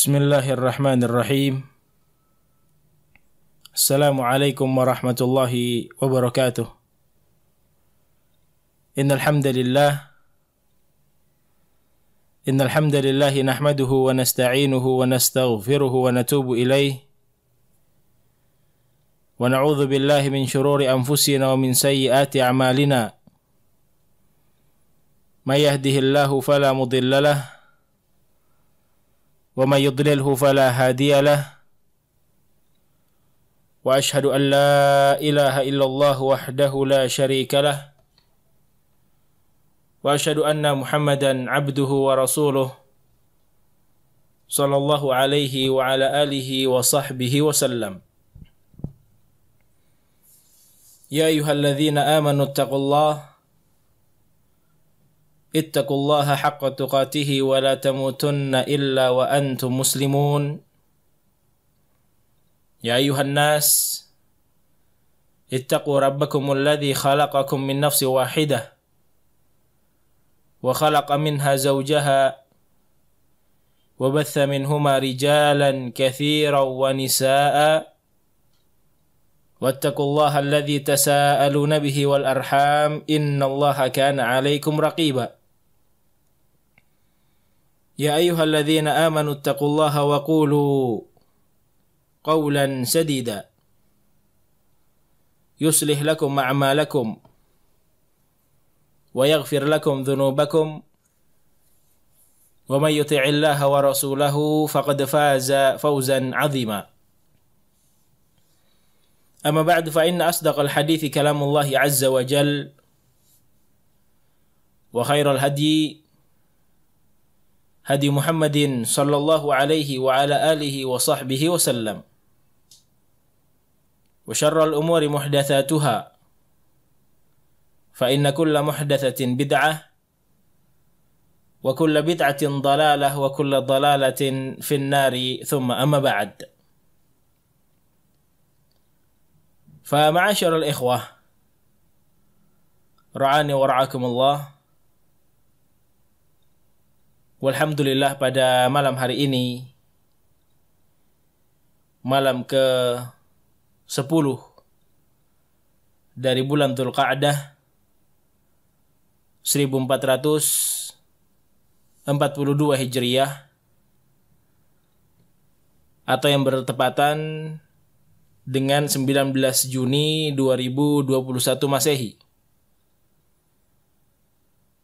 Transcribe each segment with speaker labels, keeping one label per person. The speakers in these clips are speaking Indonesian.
Speaker 1: Bismillahirrahmanirrahim. Assalamualaikum warahmatullahi wabarakatuh. Innal hamdalillah nahmaduhu wa nasta'inuhu wa nastaghfiruhu wa natubu ilaih. Wa na'udzu billahi min shururi anfusina wa min sayyiati a'malina. May yahdihillahu fala mudilla lahu wa may yudlilhu fala hadiya lahu. Wa ashhadu an la ilaha illallah wahdahu la syarika lahu. Wa ashhadu anna Muhammadan abduhu wa rasuluh sallallahu alaihi wa ala alihi wa sahbihi wa sallam. Ya ayyuhalladzina amanu ittaqullaha haqqa tuqatih wa la tamutunna illa wa antum muslimun. Ya ayyuhan nas ittaqu rabbakumul ladzi khalaqakum min nafsin wahidah wa khalaqa minha zawjaha wa batha minhuma rijalan katsiran wa nisaa'a wattaqullaha alladzi tasaaluna bihi wal arham innallaha kana 'alaikum raqiba. Ya ayyuhalladzina amanu ittaqullaha wa qulu qawlan sadida yuslih lakum a'malakum wa yaghfir lakum dhunubakum wa may yuti'illaha wa rasulahu faqad faza fawzan 'azima. Amma ba'du fa inna asdaqal hadithi kalamullahi 'azza wa jalla wa khairal hadi hadi Muhammadin sallallahu alaihi wa ala alihi wa sahbihi wa sallam. Wa syarrul umuri muhdatsatuha fa inna kulla muhdatsatin bid'ah wa kulla bid'atin dhalalah wa kulla dhalalatin fin nari thumma amma ba'd. Fa ma'asyiral ikhwah ra'ani wa ra'akumullah. Walhamdulillah, pada malam hari ini, malam ke-10 dari bulan Dzulqa'dah 1442 Hijriah, atau yang bertepatan dengan 19 Juni 2021 Masehi.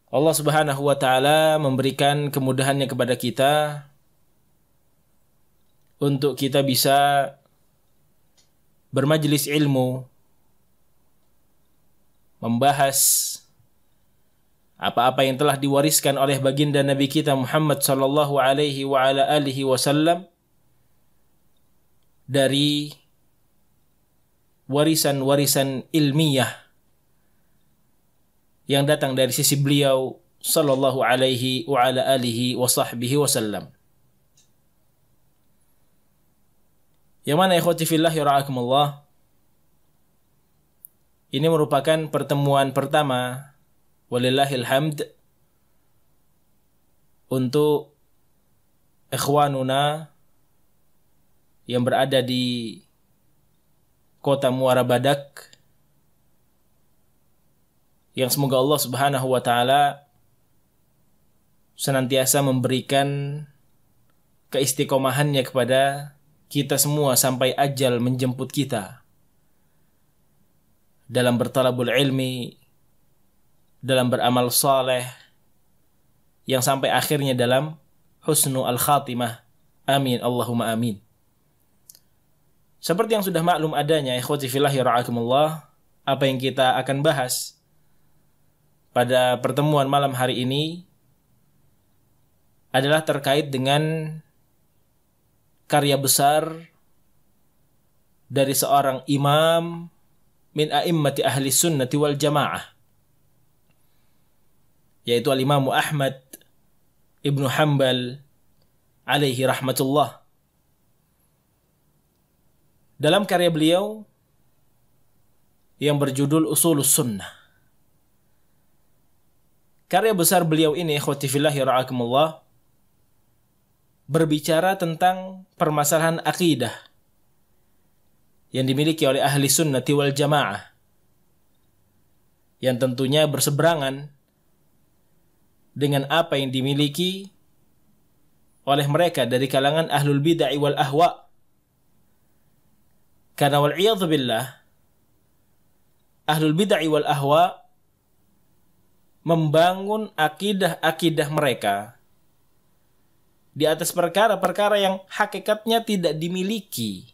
Speaker 1: Allah Subhanahu wa taala memberikan kemudahannya kepada kita untuk kita bisa bermajelis ilmu, membahas apa-apa yang telah diwariskan oleh baginda Nabi kita Muhammad sallallahu alaihi wa ala alihi wasallam dari warisan-warisan ilmiah yang datang dari sisi beliau sallallahu alaihi wa ala alihi wa sahbihi wasallam. Yang mana ikhwati fillah yara'akumullah, ini merupakan pertemuan pertama walillahil hamd untuk ikhwanuna yang berada di kota Muara Badak, yang semoga Allah Subhanahu wa taala senantiasa memberikan keistiqomahannya kepada kita semua sampai ajal menjemput kita dalam bertalabul ilmi, dalam beramal saleh, yang sampai akhirnya dalam husnul khatimah. Amin Allahumma amin. Seperti yang sudah maklum adanya, ikhwati fillah yara'akumullah, apa yang kita akan bahas pada pertemuan malam hari ini adalah terkait dengan karya besar dari seorang imam min a'immati ahli sunnati wal jamaah, yaitu al-Imam Ahmad Ibnu Hanbal alaihi rahmatullah. Dalam karya beliau yang berjudul Ushulus Sunnah, karya besar beliau ini, ikhwati fillah yara'akumullah, berbicara tentang permasalahan akidah yang dimiliki oleh ahli sunnati wal jamaah, yang tentunya berseberangan dengan apa yang dimiliki oleh mereka dari kalangan ahlul bid'ah wal ahwa. Karena wal'iyadzu billah, ahlul bid'ah wal ahwa membangun akidah-akidah mereka di atas perkara-perkara yang hakikatnya tidak dimiliki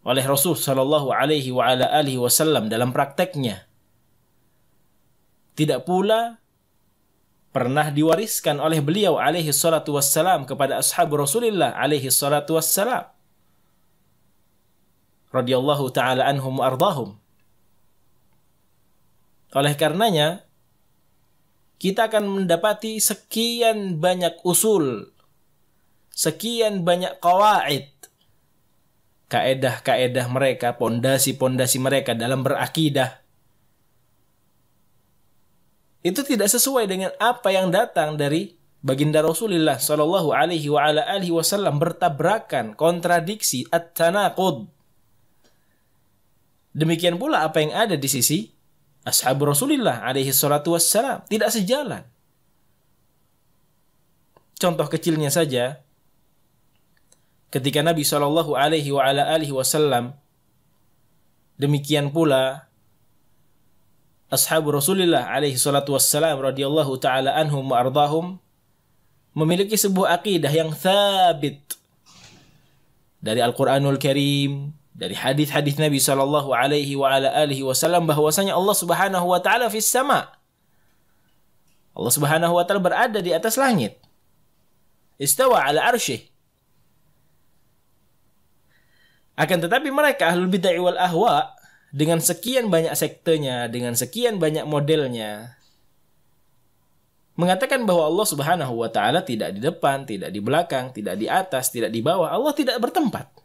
Speaker 1: oleh Rasul sallallahu alaihi wa ala alihi wasallam dalam prakteknya. Tidak pula pernah diwariskan oleh beliau alaihi salatu wassalam kepada ashab Rasulullah alaihi salatu wassalam radhiyallahu taala anhum wa ardahum. Oleh karenanya, kita akan mendapati sekian banyak usul, sekian banyak qawaid, kaedah-kaedah mereka, pondasi-pondasi mereka dalam berakidah, itu tidak sesuai dengan apa yang datang dari baginda Rasulullah sallallahu alaihi wa ala alihi wasallam, bertabrakan, kontradiksi, at-tanaqud. Demikian pula apa yang ada di sisi ashab Rasulullah alaihi salatu wassalam, tidak sejalan. Contoh kecilnya saja, ketika Nabi sallallahu alaihi wa ala alihi wasallam, demikian pula ashab Rasulullah alaihi salatu wassalam radhiyallahu taala anhum wa ardahum, memiliki sebuah akidah yang thabit dari Al-Qur'anul Karim, dari hadis-hadis Nabi sallallahu alaihi wa ala alihi wasallam, bahwasanya Allah Subhanahu wa taala fis sama. Allah Subhanahu wa taala berada di atas langit. Istawa ala arsyih. Akan tetapi mereka ahlul bid'ah wal ahwa, dengan sekian banyak sektenya, dengan sekian banyak modelnya, mengatakan bahwa Allah Subhanahu wa taala tidak di depan, tidak di belakang, tidak di atas, tidak di bawah. Allah tidak bertempat.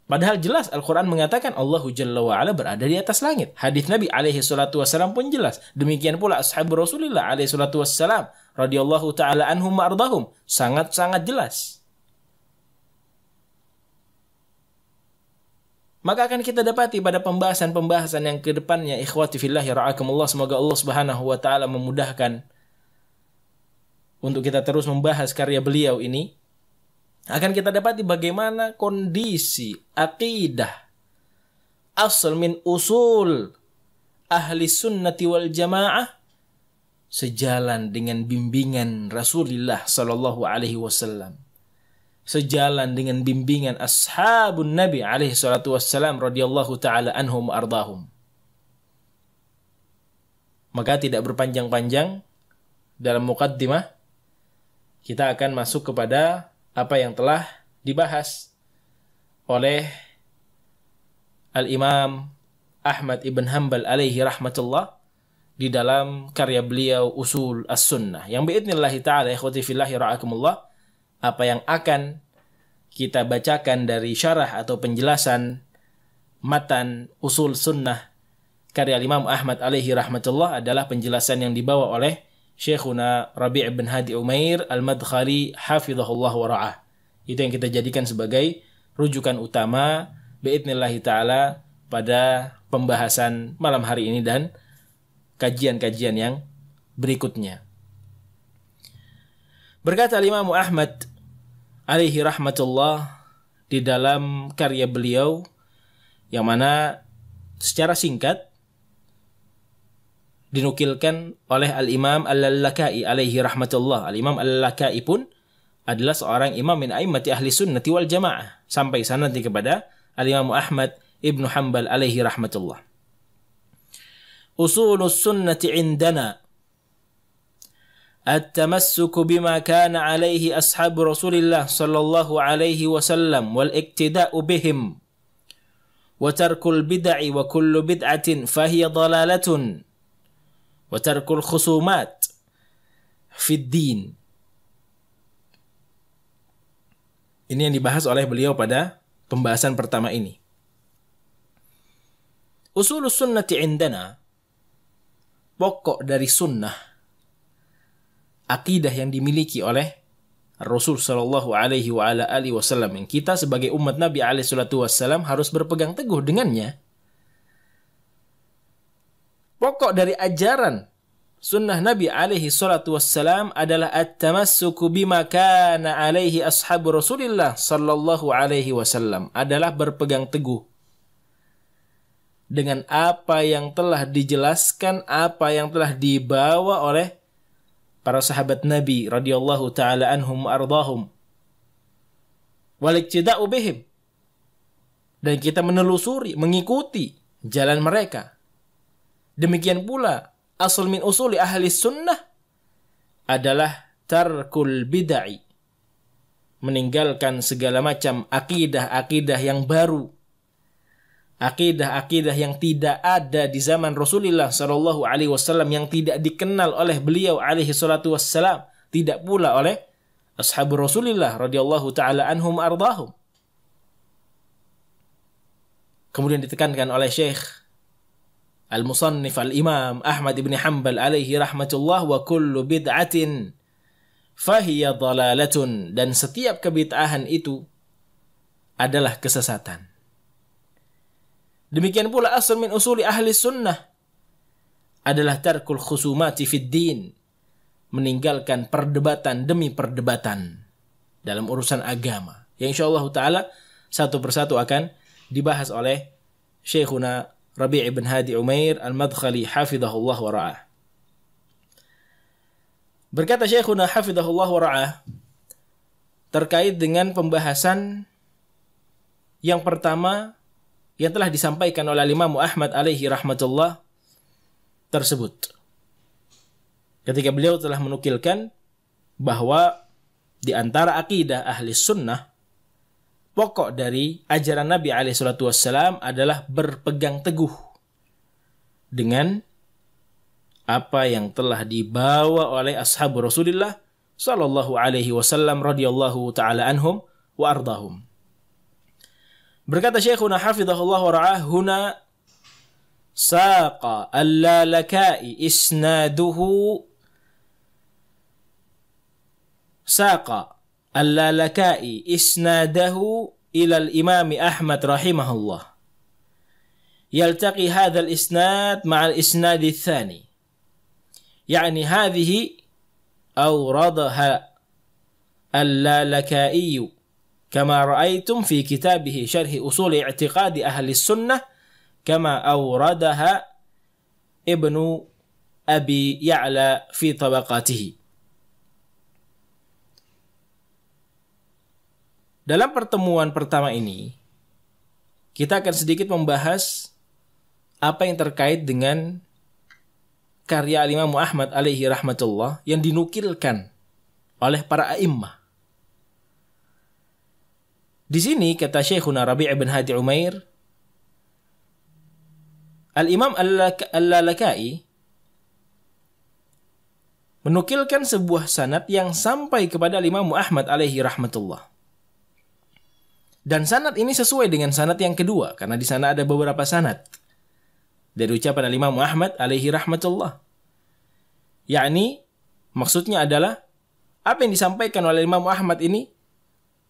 Speaker 1: Padahal jelas Al-Quran mengatakan Allahu Jalla wa Ala berada di atas langit. Hadis Nabi alaihi salatu wassalam pun jelas. Demikian pula ashab Rasulullah alaihi salatu wassalam radhiyallahu ta'ala anhum wa ardahum, sangat-sangat jelas. Maka akan kita dapati pada pembahasan-pembahasan yang kedepannya, ikhwati fillahi ra'akumullah, semoga Allah Subhanahu wa ta'ala memudahkan untuk kita terus membahas karya beliau ini, akan kita dapati bagaimana kondisi akidah asal min usul ahli sunnati wal jamaah sejalan dengan bimbingan Rasulullah sallallahu alaihi wasallam, sejalan dengan bimbingan ashabun Nabi alaihi salatu wassalam radhiyallahu taala anhum ardahum. Maka tidak berpanjang-panjang dalam muqaddimah, kita akan masuk kepada apa yang telah dibahas oleh Al-Imam Ahmad ibn Hanbal alaihi rahmatullah di dalam karya beliau Usul As-Sunnah, yang biidnillahi ta'ala ikhwati fillahi ra'akumullah, apa yang akan kita bacakan dari syarah atau penjelasan matan Usul Sunnah karya Imam Ahmad alaihi rahmatullah adalah penjelasan yang dibawa oleh Syekhuna Rabi' bin Hadi Umair Al-Madkhali hafizahullah wa ra'ah. Itu yang kita jadikan sebagai rujukan utama biidnillahi ta'ala pada pembahasan malam hari ini dan kajian-kajian yang berikutnya. Berkata Imam Ahmad alaihi rahmatullah di dalam karya beliau, yang mana secara singkat dinukilkan oleh Al-Imam Al-Lalakai alaihi rahmatullah. Al-Imam Al-Lalakai pun adalah seorang imam min a'immati ahli sunnati wal jamaah, sampai sana nanti kepada Al-Imam Ahmad ibn Hanbal alaihi rahmatullah. Usulus sunnati indana at-tamassuk bima kana alaihi ashab Rasulillah sallallahu alaihi wasallam wal iktida'u bihim wa tarkul bid'i wa kullu bid'atin fahiya dalalatun wa tarkul khusumat fid din. Ini yang dibahas oleh beliau pada pembahasan pertama ini. Usulus sunnati indana, pokok dari sunnah, akidah yang dimiliki oleh Rasul sallallahu alaihi wasallam, yang kita sebagai umat Nabi alaihi salatu wassalam harus berpegang teguh dengannya. Pokok dari ajaran sunnah Nabi alaihi salatu wassalam adalah at-tamassuku bima kana alaihi ashabu Rasulillah sallallahu alaihi wasallam, adalah berpegang teguh dengan apa yang telah dijelaskan, apa yang telah dibawa oleh para sahabat Nabi radhiyallahu taala anhum ardahum, waliktida'u bihim, dan kita menelusuri, mengikuti jalan mereka. Demikian pula asal min usuli ahli sunnah adalah tarkul bid'ah, meninggalkan segala macam akidah-akidah yang baru, akidah-akidah yang tidak ada di zaman Rasulullah sallallahu alaihi wasallam, yang tidak dikenal oleh beliau alaihi salatu wassalam, tidak pula oleh ashabu Rasulullah radhiyallahu taala anhum ardahum. Kemudian ditekankan oleh Syekh Al-Musannif Al-Imam Ahmad ibn Hanbal alaihi rahmatullah, wa kullu bid'atin fahiya dhalalatun, dan setiap kebid'ahan itu adalah kesesatan. Demikian pula asal min usuli ahli sunnah adalah tarkul khusumati fid din, meninggalkan perdebatan demi perdebatan dalam urusan agama, yang insyaallah taala satu persatu akan dibahas oleh Syekhuna Rabi' ibn Hadi Umair Al-Madkhali hafizahullah wa ra'ah. Berkata Syekhuna hafizahullah wa ra'ah terkait dengan pembahasan yang pertama yang telah disampaikan oleh Imam Ahmad alaihi rahmatullah tersebut, ketika beliau telah menukilkan bahwa di antara akidah ahli sunnah, pokok dari ajaran Nabi alaihi salatu wassalam adalah berpegang teguh dengan apa yang telah dibawa oleh ashabu Rasulullah sallallahu alaihi wasallam radhiyallahu taala anhum wa ardahum. Berkata Syekhuna hafizahullah wa ra'ah, huna saqa al-Lalaka'i isnaduhu, saqa al-Lalaka'i isnadahu ila al-Imam Ahmad rahimahullah, yaltaqi hadha al-isnad ma'a al-isnad al-thani, yani hadhihi awradaha al-Lalaka'i كما رأيتم في كتابه شرح أصول اعتقاد أهل السنة كما أوردها ابن أبي يعلى في طبقاته. Dalam pertemuan pertama ini, kita akan sedikit membahas apa yang terkait dengan karya Imam Ahmad alaihi rahmatullah yang dinukilkan oleh para a'immah. Di sini kata Syekhuna Rabi' ibn Hadi Umair, Al-Imam Al-Lalaka'i menukilkan sebuah sanad yang sampai kepada Imam Ahmad alaihi rahmatullah. Dan sanad ini sesuai dengan sanad yang kedua, karena di sana ada beberapa sanad dari ucapan Imam Ahmad alaihi rahmatullah. Yakni maksudnya adalah apa yang disampaikan oleh Imam Ahmad ini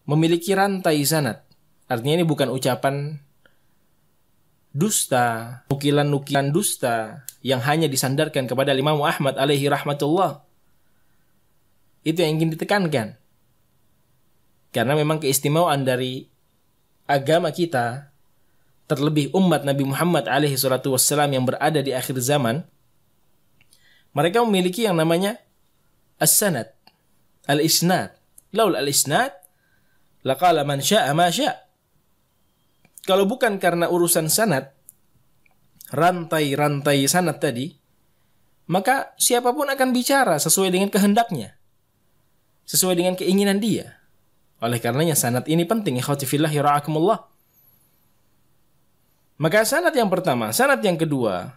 Speaker 1: memiliki rantai sanad. Artinya ini bukan ucapan dusta, nukilan-nukilan dusta yang hanya disandarkan kepada Imam Ahmad alaihi rahmatullah. Itu yang ingin ditekankan. Karena memang keistimewaan dari agama kita, terlebih umat Nabi Muhammad alaihi salatu wassalam yang berada di akhir zaman, mereka memiliki yang namanya as-sanad, al-isnad. Laul al-isnad laqala man sya'a ma sya'. Kalau bukan karena urusan sanad, rantai-rantai sanad tadi, maka siapapun akan bicara sesuai dengan kehendaknya, sesuai dengan keinginan dia. Oleh karenanya sanad ini penting, ikhwati fillah ra'akumullah. Maka sanad yang pertama, sanad yang kedua,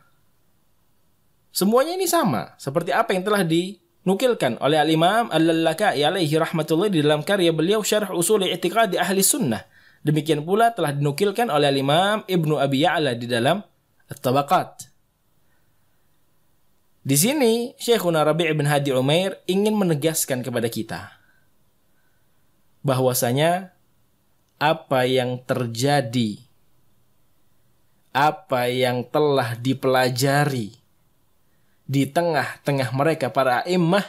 Speaker 1: semuanya ini sama seperti apa yang telah dinukilkan oleh Al-Imam Al-Lalaka'i alaihi rahmatullah di dalam karya beliau Syarh Usul I'tiqad Ahli Sunnah. Demikian pula telah dinukilkan oleh Al-Imam Ibnu Abi Ya'la di dalam At-Tabaqat. Di sini Syekhuna Rabi' bin Hadi Umair ingin menegaskan kepada kita bahwasanya apa yang terjadi, apa yang telah dipelajari di tengah-tengah mereka para a'immah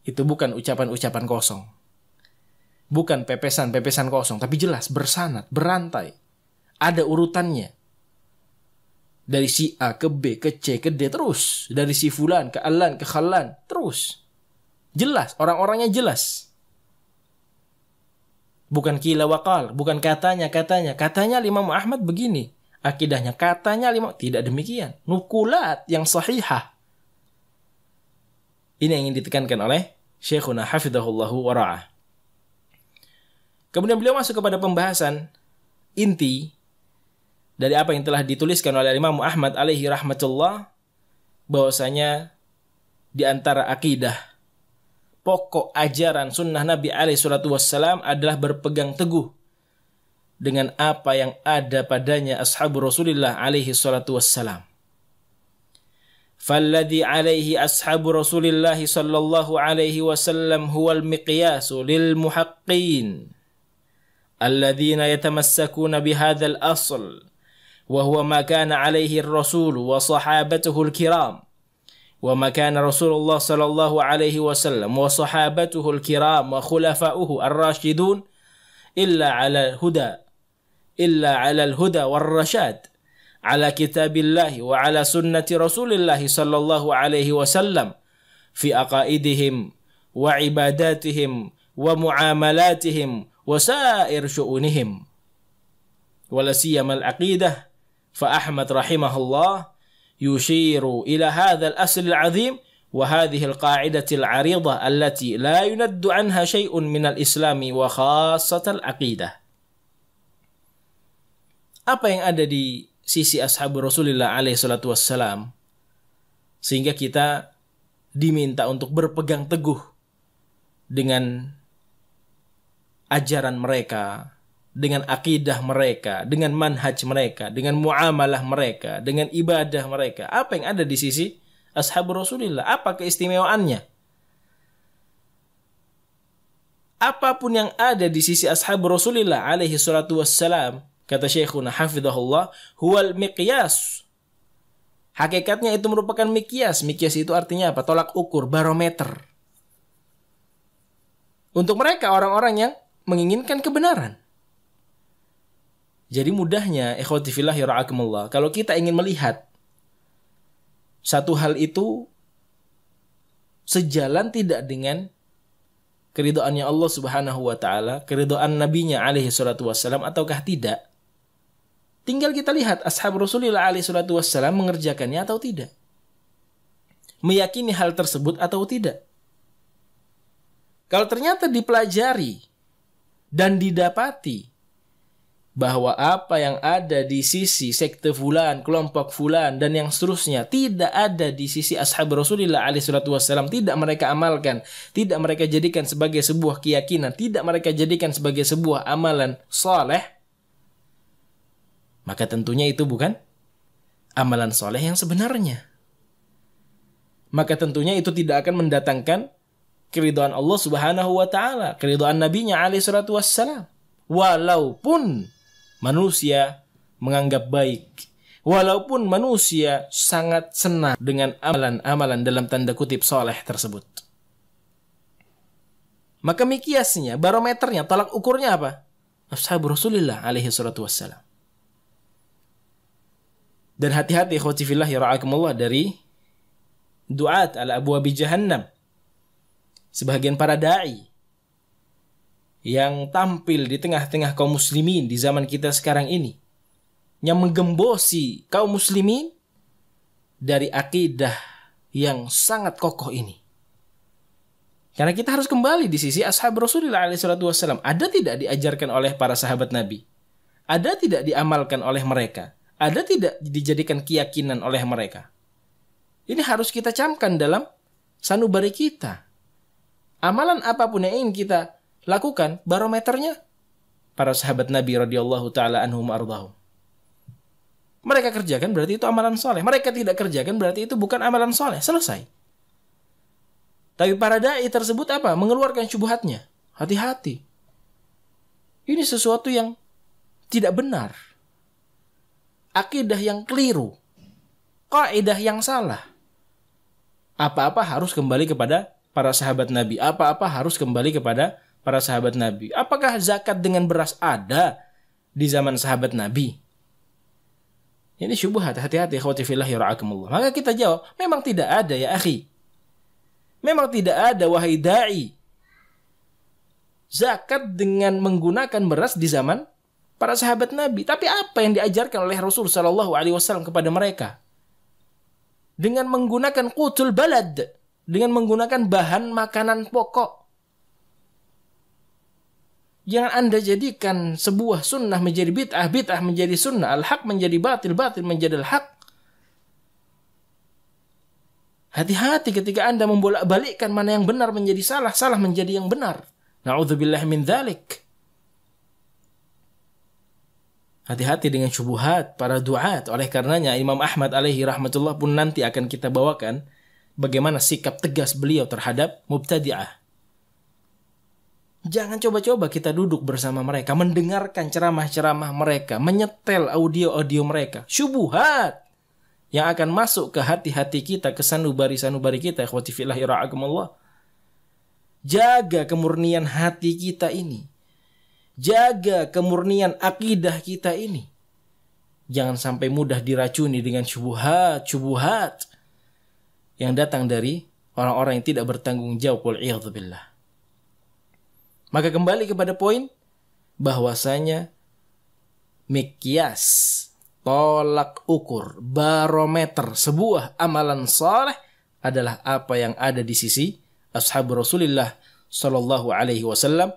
Speaker 1: itu bukan ucapan-ucapan kosong. Bukan pepesan-pepesan kosong, tapi jelas, bersanad, berantai. Ada urutannya. Dari si A ke B, ke C, ke D, terus. Dari si fulan ke alan, ke khalan, terus. Jelas, orang-orangnya jelas. Bukan kila wakal, bukan katanya. Katanya Imam Ahmad begini. Akidahnya katanya tidak demikian. Nukulat yang sahihah. Ini yang ingin ditekankan oleh Syekhuna hafidhahullahu wara'ah. Kemudian beliau masuk kepada pembahasan inti dari apa yang telah dituliskan oleh Imam Ahmad alaihi rahmatullah, bahwasanya di antara akidah pokok ajaran sunnah Nabi alaihi salatu wassalam adalah berpegang teguh dengan apa yang ada padanya ashabu Rasulillah alaihi salatu wassalam. فالذي عليه أصحاب رسول الله صلى الله عليه وسلم هو المقياس للمحقين الذين يتمسكون بهذا الأصل وهو ما كان عليه الرسول وصحابته الكرام وما كان رسول الله صلى الله عليه وسلم وصحابته الكرام وخلفاؤه الراشدون إلا على الهدى والرشاد على كتاب الله وعلى سنة رسول الله صلى الله عليه وسلم في عقائدهم وعباداتهم ومعاملاتهم وسائر شؤونهم ولا سيما العقيدة فأحمد رحمه الله يشير إلى هذا الأصل العظيم وهذه القاعدة العريضة التي لا يند عنها شيء من الإسلام وخاصة العقيدة. Apa yang ada di sisi ashabu Rasulullah alaihi salatu wassalam sehingga kita diminta untuk berpegang teguh dengan ajaran mereka, dengan akidah mereka, dengan manhaj mereka, dengan muamalah mereka, dengan ibadah mereka. Apa yang ada di sisi ashabu Rasulullah? Apa keistimewaannya? Apapun yang ada di sisi ashabu Rasulullah alaihi salatu wassalam, kata Syekhuna hafidhahullah, huwal miqyas. Hakikatnya itu merupakan miqyas. Miqyas itu artinya apa? Tolak ukur, barometer. Untuk mereka orang-orang yang menginginkan kebenaran. Jadi mudahnya, ikhwati fillahi ra'akumullah, kalau kita ingin melihat satu hal itu sejalan tidak dengan keridhaannya Allah Subhanahu wa taala, keridhaan nabinya alaihi salatu wassalam ataukah tidak, tinggal kita lihat ashab Rasulullah alaihi salatu wassalam mengerjakannya atau tidak, meyakini hal tersebut atau tidak. Kalau ternyata dipelajari dan didapati bahwa apa yang ada di sisi sekte fulan, kelompok fulan, dan yang seterusnya tidak ada di sisi ashab Rasulullah alaihi salatu wassalam, tidak mereka amalkan, tidak mereka jadikan sebagai sebuah keyakinan, tidak mereka jadikan sebagai sebuah amalan saleh, maka tentunya itu bukan amalan soleh yang sebenarnya. Maka tentunya itu tidak akan mendatangkan keridhaan Allah Subhanahu wa taala, keridhaan nabinya alaihi salatu wassalam. Walaupun manusia menganggap baik, walaupun manusia sangat senang dengan amalan-amalan dalam tanda kutip soleh tersebut. Maka mikiasnya, barometernya, tolak ukurnya apa? Ashab Rasulullah alaihi salatu wassalam. Dan hati-hati ikhwati fillahi ra'akumullah dari du'at ala abwabi jahannam. Sebagian para da'i yang tampil di tengah-tengah kaum muslimin di zaman kita sekarang ini, yang menggembosi kaum muslimin dari akidah yang sangat kokoh ini. Karena kita harus kembali di sisi ashab Rasulullah SAW. Ada tidak diajarkan oleh para sahabat Nabi? Ada tidak diamalkan oleh mereka? Ada tidak dijadikan keyakinan oleh mereka? Ini harus kita camkan dalam sanubari kita. Amalan apapun yang ingin kita lakukan, barometernya para sahabat Nabi radhiyallahu taala anhum ardhahum. Mereka kerjakan berarti itu amalan soleh. Mereka tidak kerjakan berarti itu bukan amalan soleh. Selesai. Tapi para da'i tersebut apa? Mengeluarkan syubhatnya. Hati-hati. Ini sesuatu yang tidak benar. Akidah yang keliru. Kaidah yang salah. Apa-apa harus kembali kepada para sahabat Nabi. Apa-apa harus kembali kepada para sahabat Nabi. Apakah zakat dengan beras ada di zaman sahabat Nabi? Ini syubhat. Hati-hati. Ikhwati fillahi ra'akumullah. Maka kita jawab, memang tidak ada ya akhi. Memang tidak ada wahai da'i. Zakat dengan menggunakan beras di zaman para sahabat Nabi. Tapi apa yang diajarkan oleh Rasul SAW kepada mereka? Dengan menggunakan qutul balad. Dengan menggunakan bahan makanan pokok. Jangan Anda jadikan sebuah sunnah menjadi bid'ah, bid'ah menjadi sunnah, al-haq menjadi batil, batil menjadi al-haq. Hati-hati ketika Anda membolak-balikkan mana yang benar menjadi salah, salah menjadi yang benar. Na'udzubillah min dzalik. Hati-hati dengan syubhat para duat. Oleh karenanya Imam Ahmad alaihi rahmatullah pun nanti akan kita bawakan bagaimana sikap tegas beliau terhadap mubtadi'ah. Jangan coba-coba kita duduk bersama mereka, mendengarkan ceramah-ceramah mereka, menyetel audio-audio mereka. Syubhat yang akan masuk ke hati-hati kita, ke sanubari-sanubari kita. Ikhwati fillahi ra'akumullah. Jaga kemurnian hati kita ini. Jaga kemurnian akidah kita ini. Jangan sampai mudah diracuni dengan syubhat yang datang dari orang-orang yang tidak bertanggung jawab. Wal'iyadzubillah. Maka kembali kepada poin bahwasanya mikyas, tolak ukur, barometer sebuah amalan saleh adalah apa yang ada di sisi ashab Rasulullah sallallahu alaihi wasallam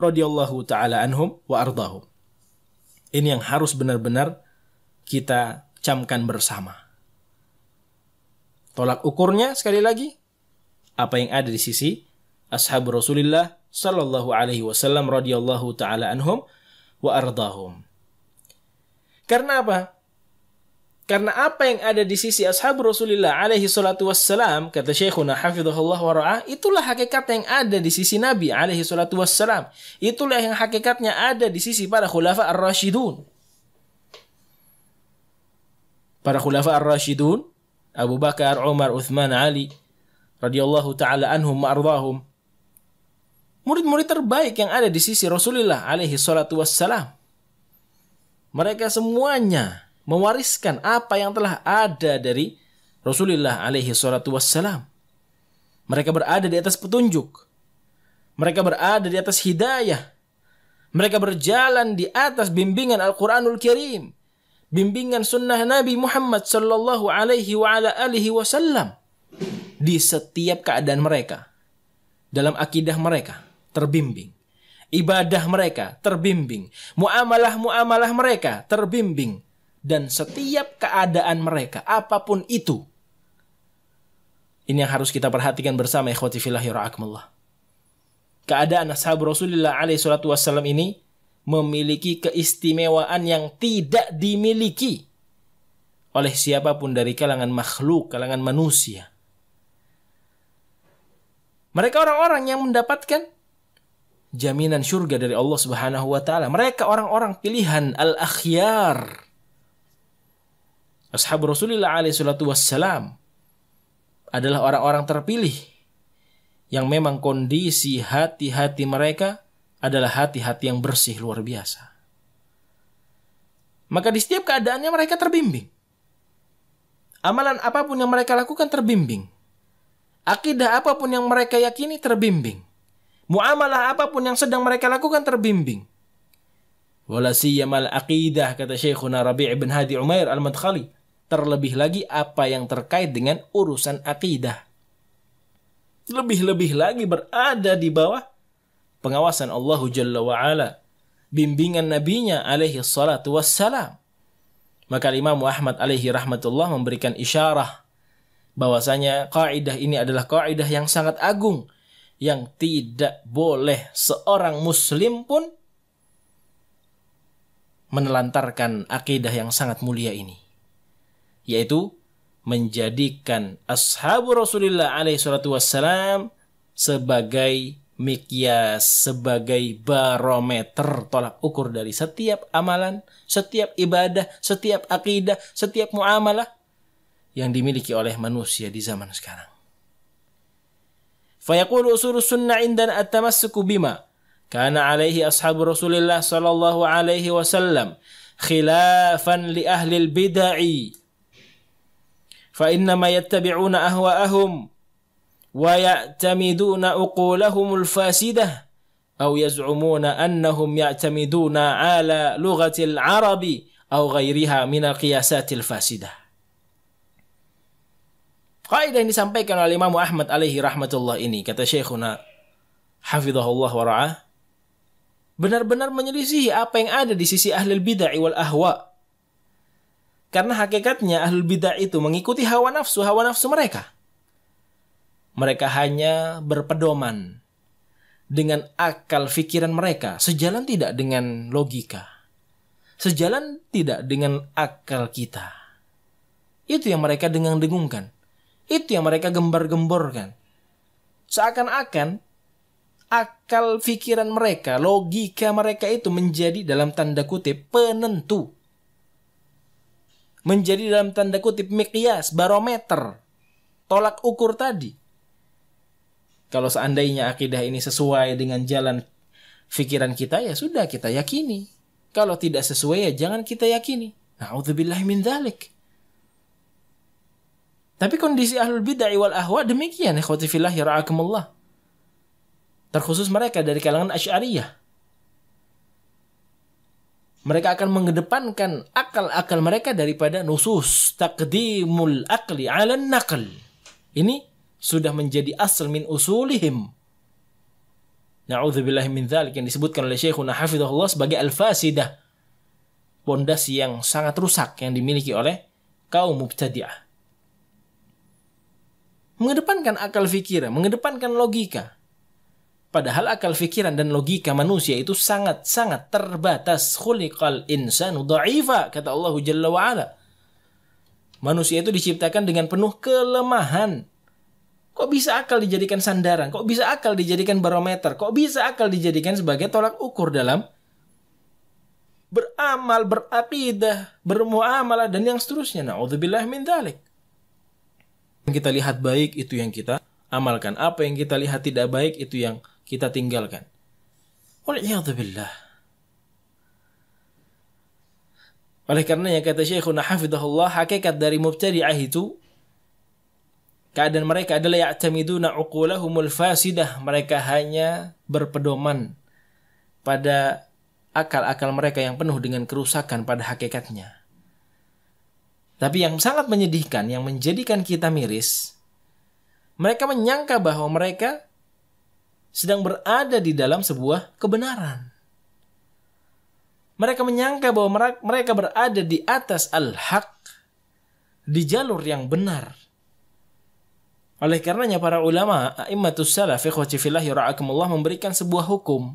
Speaker 1: radhiyallahu taala anhum wa ardahum. Ini yang harus benar-benar kita camkan bersama. Tolak ukurnya sekali lagi apa yang ada di sisi ashab Rasulullah sallallahu alaihi wasallam radhiyallahu taala anhum wa ardahum. Karena apa? Karena apa yang ada di sisi ashab Rasulullah alaihi salatu wassalam, kata Syekhuna hafizahullah wa ra'ah, itulah hakikat yang ada di sisi Nabi alaihi salatu wassalam. Itulah yang hakikatnya ada di sisi para khulafa ar-rasyidun. Para khulafa ar-rasyidun, Abu Bakar, Umar, Uthman, Ali radhiyallahu taala anhum wa ardahum. Murid-murid terbaik yang ada di sisi Rasulullah alaihi salatu wassalam. Mereka semuanya mewariskan apa yang telah ada dari Rasulullah alaihi salatu wassalam. Mereka berada di atas petunjuk. Mereka berada di atas hidayah. Mereka berjalan di atas bimbingan Al-Quranul Karim. Bimbingan sunnah Nabi Muhammad sallallahu alaihi wa ala alihi wasallam. Di setiap keadaan mereka. Dalam akidah mereka terbimbing. Ibadah mereka terbimbing. Muamalah-muamalah mereka terbimbing. Dan setiap keadaan mereka, apapun itu. Ini yang harus kita perhatikan bersama, ikhwati fillahi ra'akumullah. Keadaan ashab Rasulullah alaihi salatu wassalam ini memiliki keistimewaan yang tidak dimiliki oleh siapapun dari kalangan makhluk, kalangan manusia. Mereka orang-orang yang mendapatkan jaminan surga dari Allah Subhanahu wa taala. Mereka orang-orang pilihan al-akhyar. Ashab Rasulullah alaihi salatu wassalam adalah orang-orang terpilih yang memang kondisi hati-hati mereka adalah hati-hati yang bersih luar biasa. Maka di setiap keadaannya mereka terbimbing. Amalan apapun yang mereka lakukan terbimbing. Akidah apapun yang mereka yakini terbimbing. Muamalah apapun yang sedang mereka lakukan terbimbing. Wala siyamal aqidah, kata Syekhuna Rabi' bin Hadi Umair al-Madkhali. Terlebih lagi apa yang terkait dengan urusan akidah. Lebih-lebih lagi berada di bawah pengawasan Allah Jalla wa'ala. Bimbingan nabinya alaihi salatu wassalam. Maka Imam Ahmad alaihi rahmatullah memberikan isyarah bahwasanya kaidah ini adalah kaidah yang sangat agung. Yang tidak boleh seorang muslim pun menelantarkan akidah yang sangat mulia ini, yaitu menjadikan ashabu Rasulullah alaihi salatu wassalam sebagai mikyas, sebagai barometer, tolak ukur dari setiap amalan, setiap ibadah, setiap akidah, setiap muamalah yang dimiliki oleh manusia di zaman sekarang. Fayaqulu usulus sunnah indana at-tamassuku bima kana alaihi ashabu Rasulillah sallallahu alaihi wasallam khilafan li ahli al-bid'ah fa innama yattabi'una ahwa'ahum wa ya'tamiduna uqulahum al-fasidah aw yaz'umuna annahum ya'tamiduna ala lughati al-arabi aw ghairiha min al-qiyasat al-fasidah. Kaidah yang disampaikan oleh Imam Ahmad alaihi rahmatullah ini, kata Syekhuna hafizahullah wa ra'ah, benar-benar menyelisihi apa yang ada di sisi ahlul bid'ah wal ahwa. Karena hakikatnya ahlul bid'ah itu mengikuti hawa nafsu mereka. Mereka hanya berpedoman dengan akal fikiran mereka, sejalan tidak dengan logika, sejalan tidak dengan akal kita. Itu yang mereka dengung-dengungkan. Itu yang mereka gembar-gemborkan. Seakan-akan akal fikiran mereka, logika mereka itu menjadi dalam tanda kutip penentu. Menjadi dalam tanda kutip miqyas, barometer, tolak ukur tadi. Kalau seandainya akidah ini sesuai dengan jalan fikiran kita, ya sudah kita yakini. Kalau tidak sesuai, ya jangan kita yakini. Na'udzubillahi min dzalik. Tapi kondisi ahlul bid'ah wal ahwa demikian, ikhwati fillah yara'akumullah. Terkhusus mereka dari kalangan Asy'ariyah. Mereka akan mengedepankan akal-akal mereka daripada nusus, taqdimul aqli 'ala an-naql. Ini sudah menjadi asal min usulihim. Na'udzubillahi min dzalik, yang disebutkan oleh Syekhuna hafizahullah sebagai al-fasidah. Pondasi yang sangat rusak yang dimiliki oleh kaum mubtadi'ah. Mengedepankan akal fikiran, mengedepankan logika. Padahal akal fikiran dan logika manusia itu sangat-sangat terbatas. Khuliqal insanu dha'ifa, kata Allah Jalla wa'ala. Manusia itu diciptakan dengan penuh kelemahan. Kok bisa akal dijadikan sandaran? Kok bisa akal dijadikan barometer? Kok bisa akal dijadikan sebagai tolak ukur dalam beramal, beraqidah, bermuamalah, dan yang seterusnya? Na'udzubillah min dzalik. Yang kita lihat baik itu yang kita amalkan. Apa yang kita lihat tidak baik itu yang kita tinggalkan. Wal'iyadzubillah. Oleh karenanya kata Syekhuna hafizahullah, hakikat dari mubtadi'ah itu, keadaan mereka adalah ya'tamiduna uqulahumul fasidah. Mereka hanya berpedoman pada akal-akal mereka yang penuh dengan kerusakan pada hakikatnya. Tapi yang sangat menyedihkan, yang menjadikan kita miris, mereka menyangka bahwa mereka sedang berada di dalam sebuah kebenaran. Mereka menyangka bahwa mereka berada di atas al-haq, di jalur yang benar. Oleh karenanya para ulama, a'immatus salaf, ikhwati fillah yara'akumullah, memberikan sebuah hukum.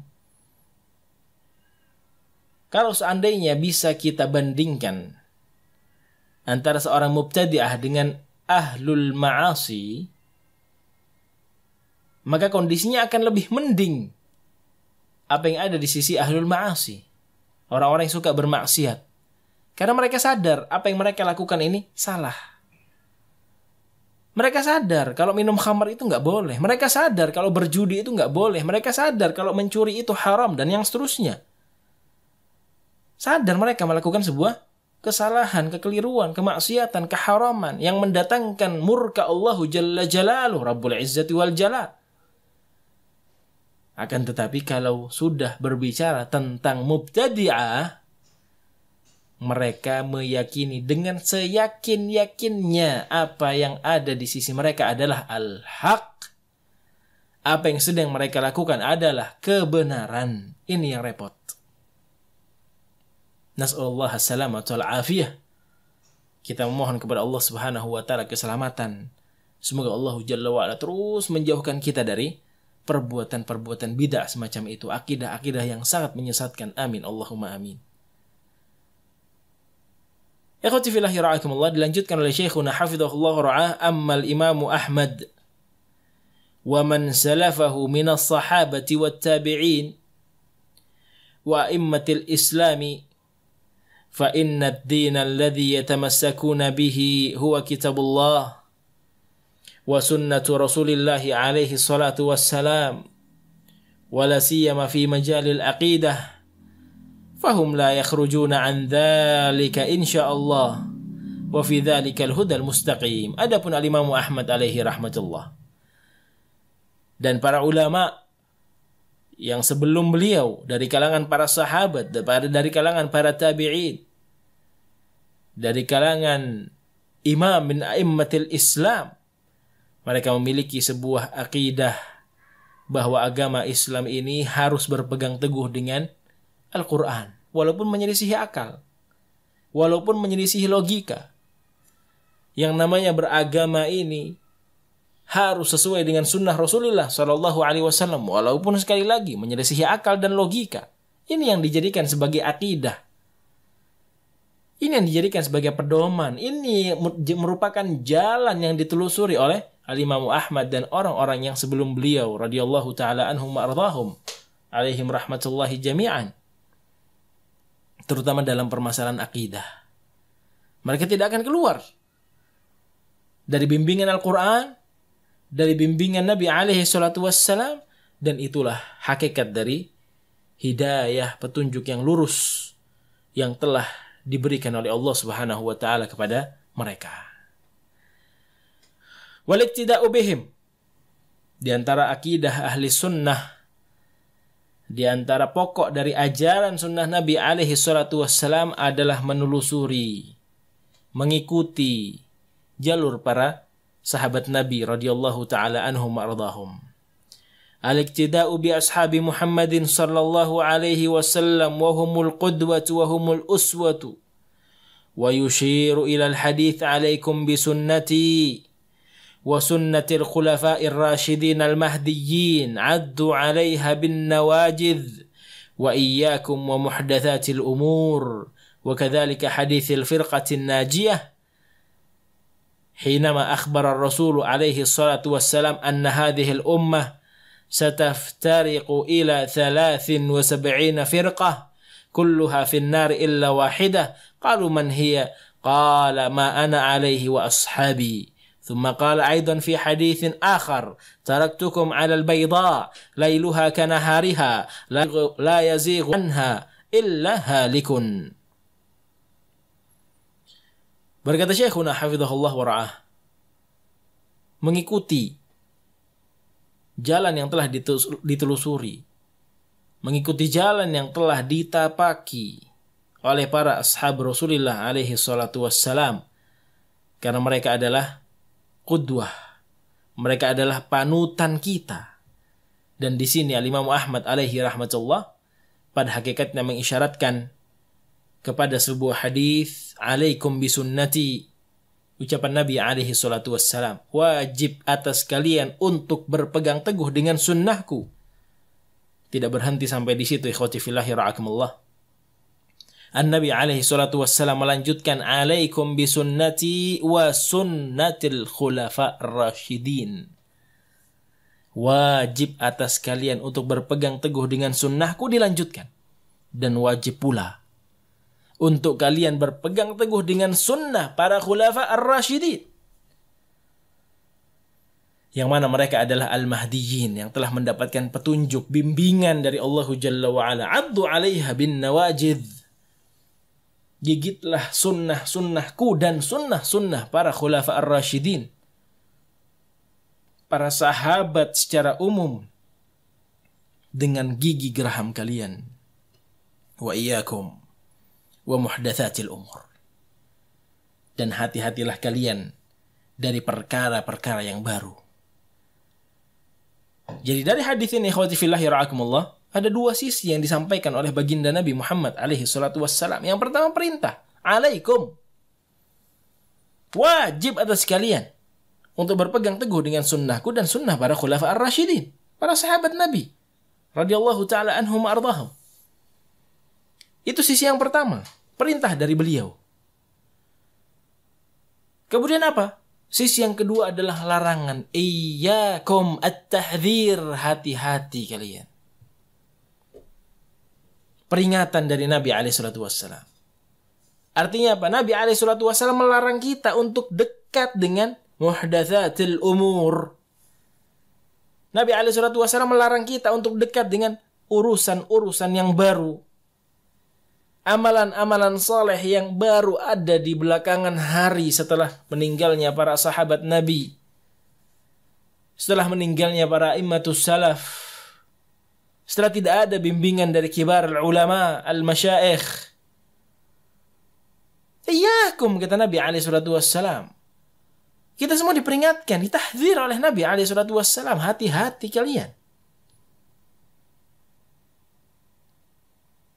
Speaker 1: Kalau seandainya bisa kita bandingkan antara seorang mubtadi'ah dengan ahlul ma'asi, maka kondisinya akan lebih mending apa yang ada di sisi ahlul ma'asi, orang-orang yang suka bermaksiat. Karena mereka sadar apa yang mereka lakukan ini salah. Mereka sadar kalau minum khamar itu nggak boleh. Mereka sadar kalau berjudi itu nggak boleh. Mereka sadar kalau mencuri itu haram dan yang seterusnya. Sadar mereka melakukan sebuah kesalahan, kekeliruan, kemaksiatan, keharaman yang mendatangkan murka Allah Jalla Jalaluh, Rabbul Izzati wal Jalal. Akan tetapi kalau sudah berbicara tentang mubtadi'ah, mereka meyakini dengan seyakin-yakinnya apa yang ada di sisi mereka adalah al-haq. Apa yang sedang mereka lakukan adalah kebenaran. Ini yang repot. Nas'alullah as-salamatu wal-afiyah. Kita memohon kepada Allah Subhanahu wa taala keselamatan. Semoga Allah Jalla wa ala terus menjauhkan kita dari perbuatan-perbuatan bid'ah semacam itu, akidah-akidah yang sangat menyesatkan. Amin Allahumma amin. Ikhwati fillahi ra'akumullah, dilanjutkan oleh Syekhuna hafizahullah ra'ah, ammal imamu Ahmad wa man salafahu minas sahabati wat tabi'in wa a'immatil islami fa inna ad-din alladhi yatamassakuna bihi huwa kitabullah wa sunnatu rasulillahi alaihi salatu wassalam wa la siyama fi majalil aqidah fahum la yakhrujuna an dhalika insyaallah wa fi dhalikal hudal mustaqim. Adapun al-Imam Ahmad alaihi rahmatullah dan para ulama yang sebelum beliau dari kalangan para sahabat, dari kalangan para tabi'in, dari kalangan imam min a'immatil Islam, mereka memiliki sebuah akidah bahwa agama Islam ini harus berpegang teguh dengan Al-Quran, walaupun menyelisihi akal, walaupun menyelisihi logika. Yang namanya beragama ini harus sesuai dengan sunnah Rasulullah Shallallahu Alaihi Wasallam, walaupun sekali lagi menyelisihi akal dan logika. Ini yang dijadikan sebagai akidah. Ini yang dijadikan sebagai pedoman. Ini merupakan jalan yang ditelusuri oleh Al-Imam Ahmad dan orang-orang yang sebelum beliau radhiyallahu taala anhum wa ardhahum alaihim rahmatullahi jami'an. Terutama dalam permasalahan akidah. Mereka tidak akan keluar dari bimbingan Al-Quran, dari bimbingan Nabi alaihi salatu wassalam, dan itulah hakikat dari hidayah, petunjuk yang lurus yang telah diberikan oleh Allah Subhanahu wa taala kepada mereka. Wal iktida'u bihim, di antara akidah ahli sunnah, di antara pokok dari ajaran sunnah Nabi alaihi salatu wassalam adalah menelusuri, mengikuti jalur para sahabat Nabi radhiyallahu taala anhum wa ardhahum. Al-iktida'u bi ashabi Muhammadin sallallahu alaihi wasallam wa humul qudwatu wa humul uswatu wa yushiru ila al-hadith alaikum bi sunnati wa sunnatil khulafa'ir rasyidin al-mahdiyyin addu 'alaiha bin nawajidh wa iyyakum wa muhdatsatil umur wa kadzalika haditsil firqatin najiyah حينما أخبر الرسول عليه الصلاة والسلام أن هذه الأمة ستفترق إلى 73 فرقة كلها في النار إلا واحدة قالوا من هي قال ما أنا عليه وأصحابي ثم قال أيضا في حديث آخر تركتكم على البيضاء ليلها كنهارها لا يزيغ عنها إلا هالك. Berkata Syekhuna hafizahullah wa ra'ah, mengikuti jalan yang telah ditelusuri, mengikuti jalan yang telah ditapaki oleh para ashab Rasulullah alaihi salatu wassalam, karena mereka adalah qudwah, mereka adalah panutan kita. Dan di sini Al-Imam Ahmad alaihi rahmatullah pada hakikatnya mengisyaratkan kepada sebuah hadis, alaikum bisunnati, ucapan Nabi alaihi salatu wassalam, wajib atas kalian untuk berpegang teguh dengan sunnahku. Tidak berhenti sampai di situ, ikhwati fillahi ra'akumullah. An-Nabi alaihi salatu wassalam melanjutkan, alaikum bisunnati wa sunnatil khulafa ar-rasyidin. Wajib atas kalian untuk berpegang teguh dengan sunnahku, dilanjutkan. Dan wajib pula untuk kalian berpegang teguh dengan sunnah para khulafa ar-rasyidin, yang mana mereka adalah al-mahdiyyin, yang telah mendapatkan petunjuk, bimbingan dari Allah Jalla wa'ala. Addu 'alaiha bin nawajidh, gigitlah sunnah-sunnahku dan sunnah-sunnah para khulafa ar-rasyidin, para sahabat secara umum, dengan gigi geraham kalian. Wa iyyakum wa muhdatsatil umur, dan hati-hatilah kalian dari perkara-perkara yang baru. Jadi dari hadis ini, ikhwati fillahi ra'akumullah, ada dua sisi yang disampaikan oleh baginda Nabi Muhammad alaihi salatu wassalam. Yang pertama perintah, alaikum, wajib atas kalian untuk berpegang teguh dengan sunnahku dan sunnah para khulafa ar-rasyidin, para sahabat Nabi radhiyallahu taala anhum wa ardhahum. Itu sisi yang pertama, perintah dari beliau. Kemudian apa? Sisi yang kedua adalah larangan. Iyyakum at-tahdzir, hati-hati kalian. Peringatan dari Nabi SAW. Artinya apa? Nabi SAW melarang kita untuk dekat dengan muhdatsatil umur. Nabi SAW melarang kita untuk dekat dengan urusan-urusan yang baru. Amalan-amalan saleh yang baru ada di belakangan hari setelah meninggalnya para sahabat Nabi. Setelah meninggalnya para immatus salaf. Setelah tidak ada bimbingan dari kibar ulama, al-masyayikh. Iyyakum, kata Nabi SAW. Kita semua diperingatkan, ditahdzir oleh Nabi SAW. Hati-hati kalian.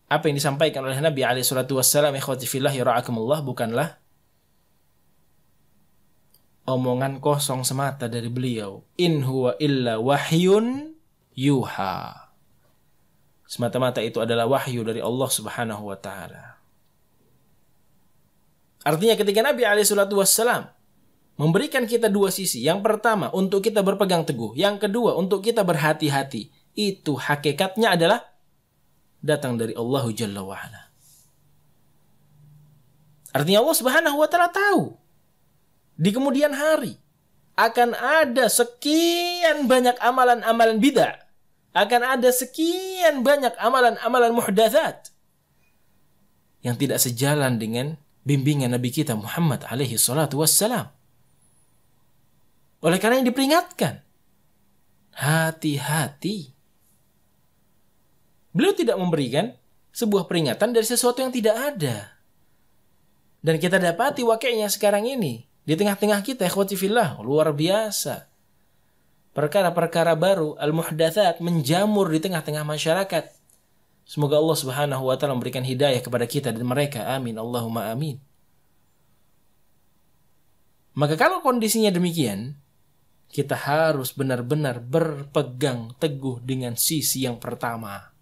Speaker 1: Apa yang disampaikan oleh Nabi SAW, ikhwati fillah yara'akumullah, bukanlah omongan kosong semata dari beliau. In huwa illa wahyun yuha. Semata-mata itu adalah wahyu dari Allah Subhanahu wa ta'ala. Artinya ketika Nabi SAW memberikan kita dua sisi. Yang pertama, untuk kita berpegang teguh. Yang kedua, untuk kita berhati-hati. Itu hakikatnya adalah datang dari Allah Jalla wa'ala. Artinya Allah Subhanahu wa ta'ala tahu di kemudian hari akan ada sekian banyak amalan-amalan bid'ah, akan ada sekian banyak amalan-amalan muhdatsat yang tidak sejalan dengan bimbingan Nabi kita Muhammad alaihi salatu wassalam. Oleh karena yang diperingatkan, hati-hati. Beliau tidak memberikan sebuah peringatan dari sesuatu yang tidak ada. Dan kita dapati wakilnya sekarang ini. Di tengah-tengah kita, ikhwati fillah, luar biasa. Perkara-perkara baru, al-muhdatsat, menjamur di tengah-tengah masyarakat. Semoga Allah Subhanahu wa ta'ala memberikan hidayah kepada kita dan mereka. Amin. Allahumma amin. Maka kalau kondisinya demikian, kita harus benar-benar berpegang teguh dengan sisi yang pertama.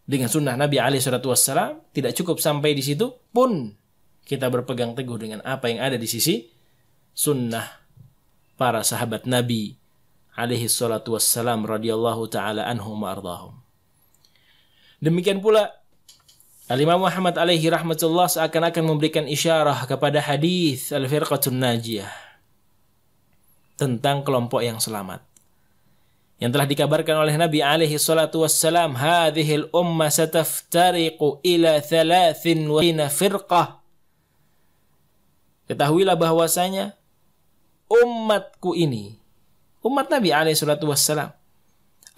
Speaker 1: Dengan sunnah Nabi SAW, tidak cukup sampai di situ pun kita berpegang teguh dengan apa yang ada di sisi sunnah para sahabat Nabi SAW radhiyallahu ta'ala anhum wa ardhahum. Demikian pula Al-Imam Muhammad alaihi rahmatullah seakan-akan memberikan isyarah kepada hadis Al-Firqatun Najiyah tentang kelompok yang selamat. Yang telah dikabarkan oleh Nabi alaihi salatu wassalam, hadhil ummah sataftariqu ila 33 firqah. Ketahuilah bahwasanya umatku ini, umat Nabi alaihi salatu wassalam,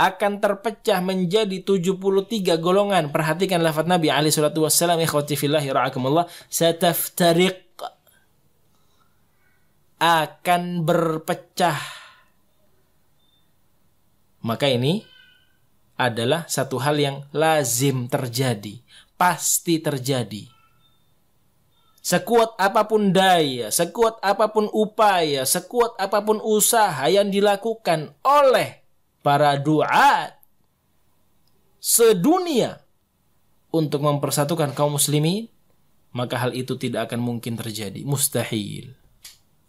Speaker 1: akan terpecah menjadi 73 golongan. Perhatikan lafaz Nabi alaihi salatu wassalam, ikhwati fillah yara'akumullah, sataftariq, akan berpecah. Maka ini adalah satu hal yang lazim terjadi, pasti terjadi. Sekuat apapun daya, sekuat apapun upaya, sekuat apapun usaha yang dilakukan oleh para duat sedunia untuk mempersatukan kaum muslimin, maka hal itu tidak akan mungkin terjadi, mustahil.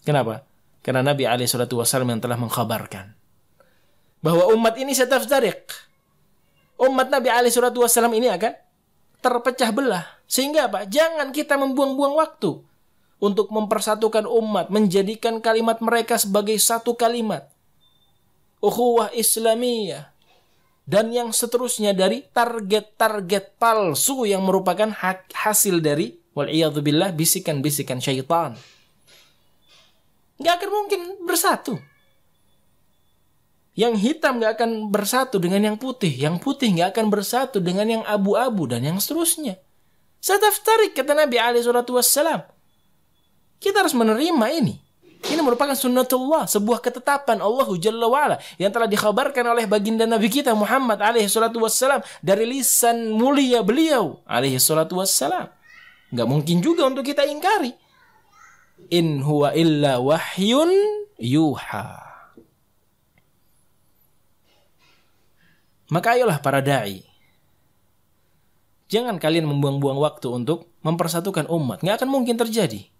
Speaker 1: Kenapa? Karena Nabi SAW yang telah mengkhabarkan bahwa umat ini sataftariq. Umat Nabi SAW ini akan terpecah belah. Sehingga apa? Jangan kita membuang-buang waktu untuk mempersatukan umat, menjadikan kalimat mereka sebagai satu kalimat. Ukhuwah Islamiyah. Dan yang seterusnya dari target-target palsu yang merupakan hasil dari wal'iyadzubillah bisikan-bisikan syaitan. Nggak akan mungkin bersatu. Yang hitam nggak akan bersatu dengan yang putih. Yang putih nggak akan bersatu dengan yang abu-abu dan yang seterusnya. Sataftarik, kata Nabi SAW. Kita harus menerima ini. Ini merupakan sunnatullah, sebuah ketetapan Allah Jalla wa'ala yang telah dikhabarkan oleh baginda Nabi kita Muhammad SAW dari lisan mulia beliau SAW. Nggak mungkin juga untuk kita ingkari. In huwa illa wahyun yuha. Maka ayolah para da'i, jangan kalian membuang-buang waktu untuk mempersatukan umat. Nggak akan mungkin terjadi.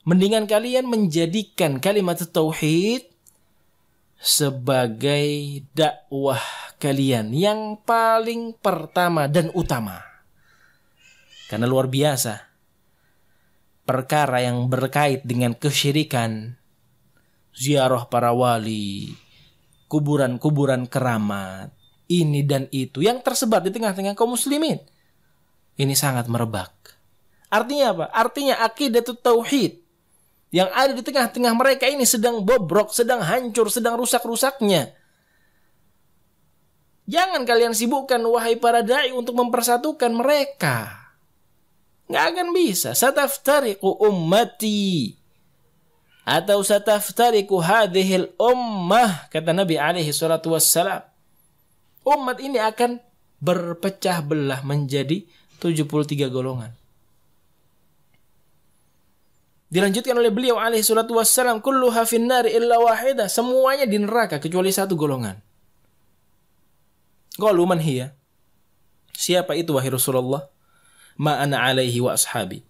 Speaker 1: Mendingan kalian menjadikan kalimat tauhid sebagai dakwah kalian yang paling pertama dan utama. Karena luar biasa, perkara yang berkait dengan kesyirikan, ziarah para wali, kuburan-kuburan keramat, ini dan itu yang tersebar di tengah-tengah kaum muslimin, ini sangat merebak. Artinya apa? Artinya akidah tauhid yang ada di tengah-tengah mereka ini sedang bobrok, sedang hancur, sedang rusak-rusaknya. Jangan kalian sibukkan wahai para da'i untuk mempersatukan mereka. Nggak akan bisa. Sataftariqu ummati atau sataftariqu hadhil ummah, kata Nabi alaihi salatu wassalam. Umat ini akan berpecah belah menjadi 73 golongan. Dilanjutkan oleh beliau alaihi salatu wassalam, kulluha finnari illa wahidah, semuanya di neraka kecuali satu golongan. Qalu man hiya? Siapa itu wahai Rasulullah? Ma ana alaihi wa ashabi.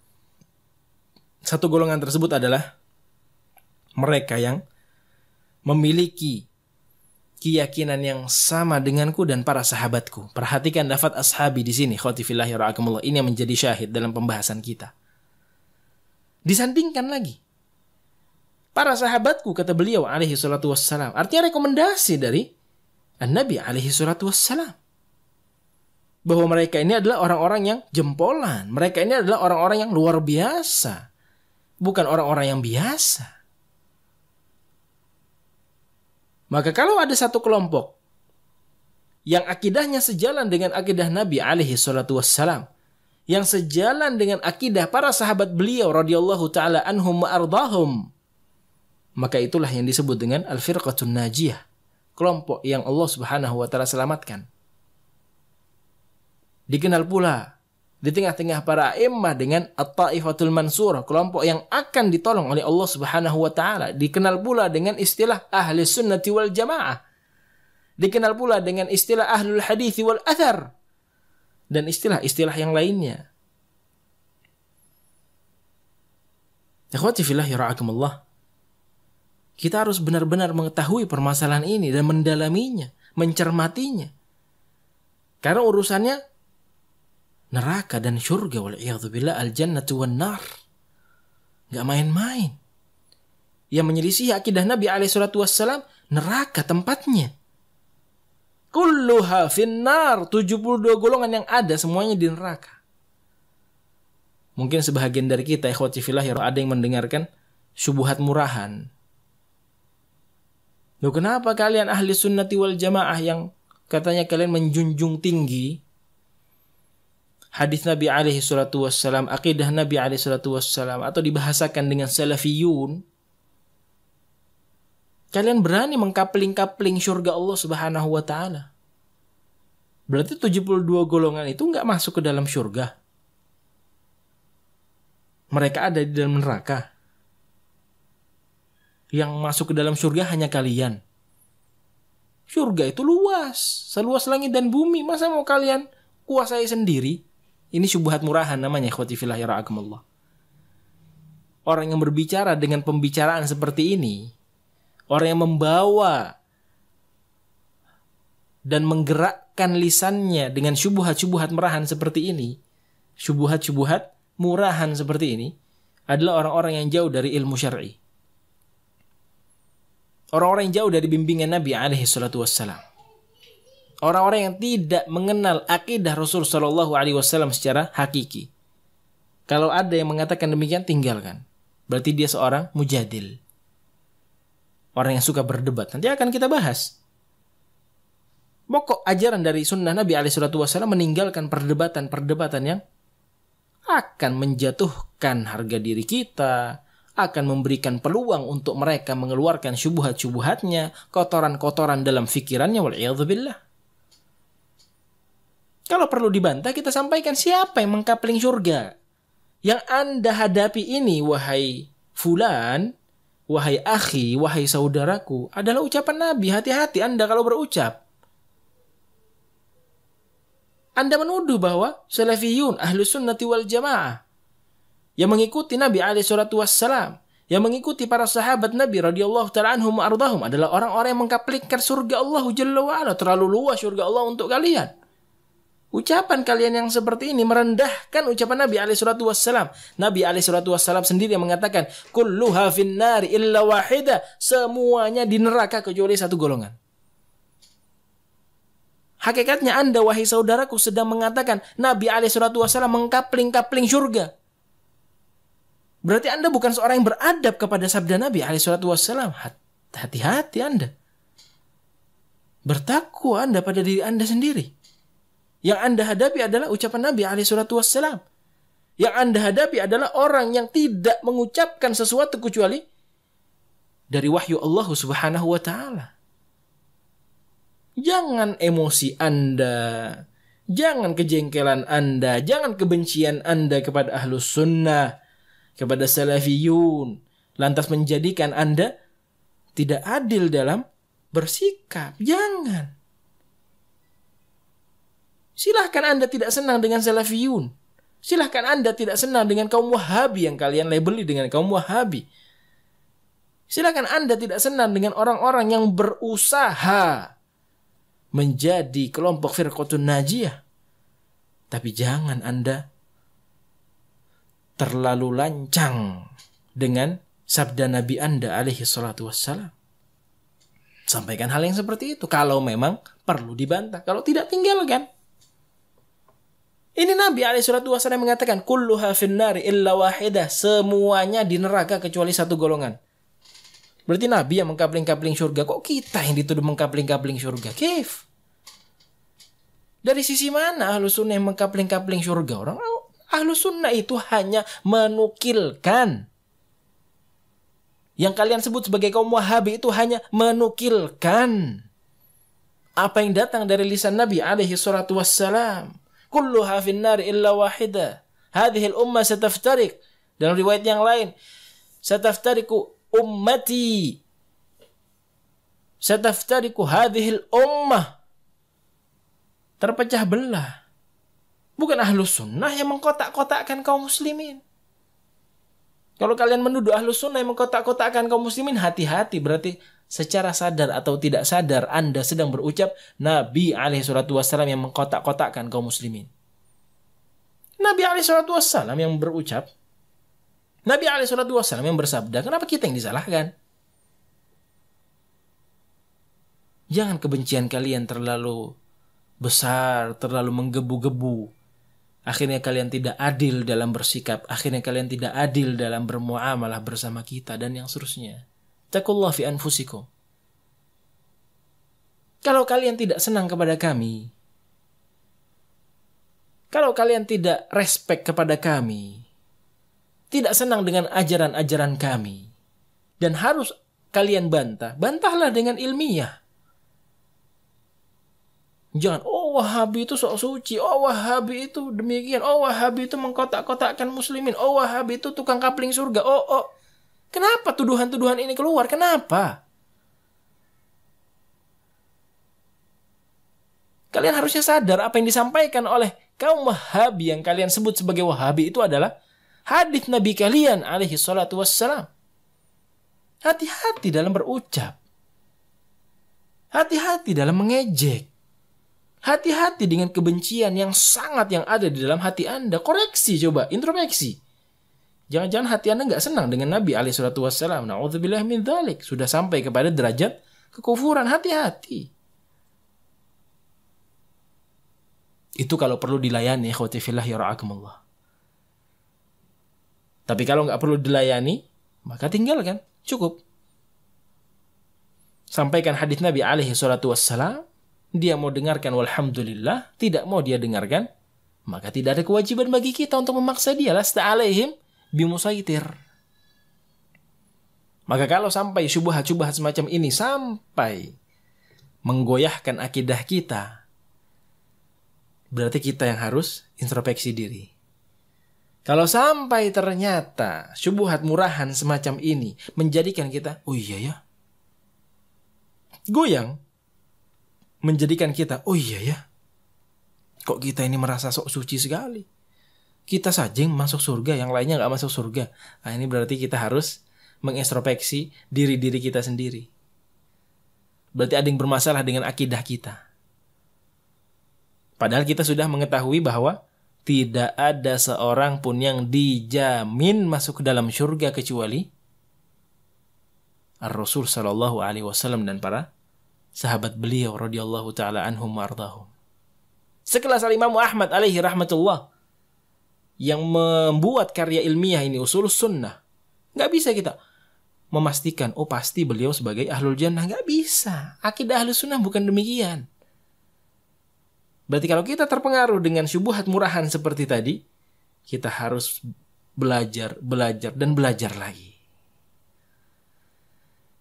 Speaker 1: Satu golongan tersebut adalah mereka yang memiliki keyakinan yang sama denganku dan para sahabatku. Perhatikan lafaz ashabi di sini, khawati fillahi ra'akumullah. Ini yang menjadi syahid dalam pembahasan kita. Disandingkan lagi para sahabatku, kata beliau alaihi salatu wassalam. Artinya rekomendasi dari An-Nabi alaihi salatu wassalam, bahwa mereka ini adalah orang-orang yang jempolan. Mereka ini adalah orang-orang yang luar biasa, bukan orang-orang yang biasa. Maka kalau ada satu kelompok yang akidahnya sejalan dengan akidah Nabi alaihi salatu wassalam, yang sejalan dengan akidah para sahabat beliau radhiyallahu taala anhum wa ardahum, maka itulah yang disebut dengan al-firqatun najiyah, kelompok yang Allah Subhanahu wa taala selamatkan. Dikenal pula di tengah-tengah para a'immah dengan at-taifatul mansurah, kelompok yang akan ditolong oleh Allah Subhanahu wa taala. Dikenal pula dengan istilah ahli sunnati wal jamaah. Dikenal pula dengan istilah ahlul hadithi wal athar, dan istilah-istilah yang lainnya. Ikhwati fillahi ra'akumullah. Kita harus benar-benar mengetahui permasalahan ini dan mendalaminya, mencermatinya. Karena urusannya neraka dan syurga, wal'iyadzubillah, al-jannatu wan nar. Gak main-main. Yang menyelisih akidah Nabi SAW, neraka tempatnya. Kulluha finnar, 72 golongan yang ada semuanya di neraka. Mungkin sebahagian dari kita, ikhwati fillah, ada yang mendengarkan syubhat murahan. Loh, kenapa kalian ahli sunnati wal jamaah yang katanya kalian menjunjung tinggi hadis Nabi alaihi salatu wassalam, akidah Nabi alaihi salatu wassalam, atau dibahasakan dengan salafiyun, kalian berani mengkapling-kapling syurga Allah Subhanahu wa taala? Berarti 72 golongan itu enggak masuk ke dalam syurga. Mereka ada di dalam neraka. Yang masuk ke dalam syurga hanya kalian. Syurga itu luas, seluas langit dan bumi. Masa mau kalian kuasai sendiri? Ini syubhat murahan namanya, ikhwati fillah ya ra'akumullah. Orang yang berbicara dengan pembicaraan seperti ini, orang yang membawa dan menggerakkan lisannya dengan syubhat-syubhat murahan seperti ini, syubhat-syubhat murahan seperti ini, adalah orang-orang yang jauh dari ilmu syar'i. Orang-orang yang jauh dari bimbingan Nabi alaihi salatu wassalam. Orang-orang yang tidak mengenal akidah Rasul sallallahu alaihi wasallam secara hakiki. Kalau ada yang mengatakan demikian, tinggalkan. Berarti dia seorang mujadil. Orang yang suka berdebat. Nanti akan kita bahas. Pokok ajaran dari sunnah Nabi SAW meninggalkan perdebatan-perdebatan yang akan menjatuhkan harga diri kita, akan memberikan peluang untuk mereka mengeluarkan syubhat-syubhatnya, kotoran-kotoran dalam fikirannya, wal'iyadzubillah. Kalau perlu dibantah, kita sampaikan siapa yang mengkapling surga. Yang Anda hadapi ini, wahai fulan, wahai akhi, wahai saudaraku, adalah ucapan Nabi. Hati-hati Anda kalau berucap. Anda menuduh bahwa salafiyun, ahlu sunnati wal jamaah, yang mengikuti Nabi SAW, yang mengikuti para sahabat Nabi radhiyallahu taala anhum wa ardhahum adalah orang-orang yang mengkaplingkan surga Allah Jalla wa ala. Terlalu luas surga Allah untuk kalian. Ucapan kalian yang seperti ini merendahkan ucapan Nabi alaihi salatu wassalam. Nabi alaihi salatu wassalam sendiri yang mengatakan, kulluha finnari illa wahida. Semuanya di neraka kecuali satu golongan. Hakikatnya Anda, wahai saudaraku, sedang mengatakan Nabi alaihi salatu wassalam mengkapling-kapling surga. Berarti Anda bukan seorang yang beradab kepada sabda Nabi alaihi salatu wassalam. Hati-hati Anda. Bertakwa Anda pada diri Anda sendiri. Yang Anda hadapi adalah ucapan Nabi alaihi salatu wassalam. Yang Anda hadapi adalah orang yang tidak mengucapkan sesuatu kecuali dari wahyu Allah Subhanahu wa taala. Jangan emosi Anda, jangan kejengkelan Anda, jangan kebencian Anda kepada ahlus sunnah, kepada salafiyun, lantas menjadikan Anda tidak adil dalam bersikap. Jangan. Silahkan Anda tidak senang dengan salafiyun. Silahkan Anda tidak senang dengan kaum Wahabi yang kalian labeli dengan kaum Wahabi. Silahkan Anda tidak senang dengan orang-orang yang berusaha menjadi kelompok firqatun najiyah. Tapi jangan Anda terlalu lancang dengan sabda Nabi Anda alaihi salatu wassalam. Sampaikan hal yang seperti itu kalau memang perlu dibantah. Kalau tidak, tinggalkan. Ini Nabi alaihi salatu wassalam mengatakan kulluha finnari illa wahidah. Semuanya di neraka kecuali satu golongan. Berarti Nabi yang mengkapling-kapling surga. Kok kita yang dituduh mengkapling-kapling surga? Kif? Dari sisi mana ahlus sunnah yang mengkapling-kapling surga? Orang Ahlus sunnah itu hanya menukilkan. Yang kalian sebut sebagai kaum Wahabi itu hanya menukilkan apa yang datang dari lisan Nabi alaihi salatu wassalam. Kulluha finnar illa wahida. Hadhihi al-ummah sataftarik. Dalam riwayat yang lain, sataftariku ummati. Sataftariku hadhihi al-ummah. Terpecah belah. Bukan ahlus sunnah yang mengkotak-kotakkan kaum muslimin. Kalau kalian menuduh ahlus sunnah yang mengkotak-kotakkan kaum muslimin, hati-hati. Berarti secara sadar atau tidak sadar Anda sedang berucap Nabi alaihi salatu wassalam yang mengkotak-kotakkan kaum muslimin. Nabi alaihi salatu wassalam yang berucap, Nabi alaihi salatu wassalam yang bersabda, kenapa kita yang disalahkan? Jangan kebencian kalian terlalu besar, terlalu menggebu-gebu. Akhirnya kalian tidak adil dalam bersikap. Akhirnya kalian tidak adil dalam bermuamalah bersama kita. Dan yang seterusnya. Taqullaha fi anfusikum. Kalau kalian tidak senang kepada kami. Kalau kalian tidak respect kepada kami. Tidak senang dengan ajaran-ajaran kami. Dan harus kalian bantah. Bantahlah dengan ilmiah. Jangan, oh Wahabi itu sok suci, oh Wahabi itu demikian, oh Wahabi itu mengkotak-kotakkan muslimin, oh Wahabi itu tukang kapling surga, oh. Kenapa tuduhan-tuduhan ini keluar? Kenapa? Kalian harusnya sadar apa yang disampaikan oleh kaum Wahabi yang kalian sebut sebagai Wahabi itu adalah hadits Nabi kalian alaihi salatu wassalam. Hati-hati dalam berucap. Hati-hati dalam mengejek. Hati-hati dengan kebencian yang sangat yang ada di dalam hati Anda. Koreksi coba, introspeksi. Jangan-jangan hati Anda nggak senang dengan Nabi alaihi salatu wassalam. Na'udzubillah min dzalik. Sudah sampai kepada derajat kekufuran. Hati-hati. Itu kalau perlu dilayani, ikhwati fillah ya ra'akumullah. Tapi kalau nggak perlu dilayani, maka tinggalkan. Cukup. Sampaikan hadits Nabi alaihi salatu wassalam. Dia mau dengarkan walhamdulillah, tidak mau dia dengarkan, maka tidak ada kewajiban bagi kita untuk memaksa dia. Lasta alaihim bimusaitir. Maka kalau sampai syubhat-syubhat semacam ini sampai menggoyahkan akidah kita, berarti kita yang harus introspeksi diri. Kalau sampai ternyata syubhat murahan semacam ini menjadikan kita, oh iya ya, goyang, menjadikan kita, oh iya ya, kok kita ini merasa sok suci sekali. Kita saja yang masuk surga, yang lainnya gak masuk surga. Nah ini berarti kita harus mengintrospeksi diri-diri kita sendiri. Berarti ada yang bermasalah dengan akidah kita. Padahal kita sudah mengetahui bahwa tidak ada seorang pun yang dijamin masuk ke dalam surga kecuali Ar-Rasul sallallahu alaihi wasallam dan para sahabat beliau radhiyallahu taala anhum wa ardhahum. Sekelas Imam Ahmad alaihi rahmatullah yang membuat karya ilmiah ini Ushulus Sunnah. Nggak bisa kita memastikan, oh pasti beliau sebagai ahlul jannah. Nggak bisa. Akidah ahlus sunnah bukan demikian. Berarti kalau kita terpengaruh dengan syubhat murahan seperti tadi, kita harus belajar, dan belajar lagi.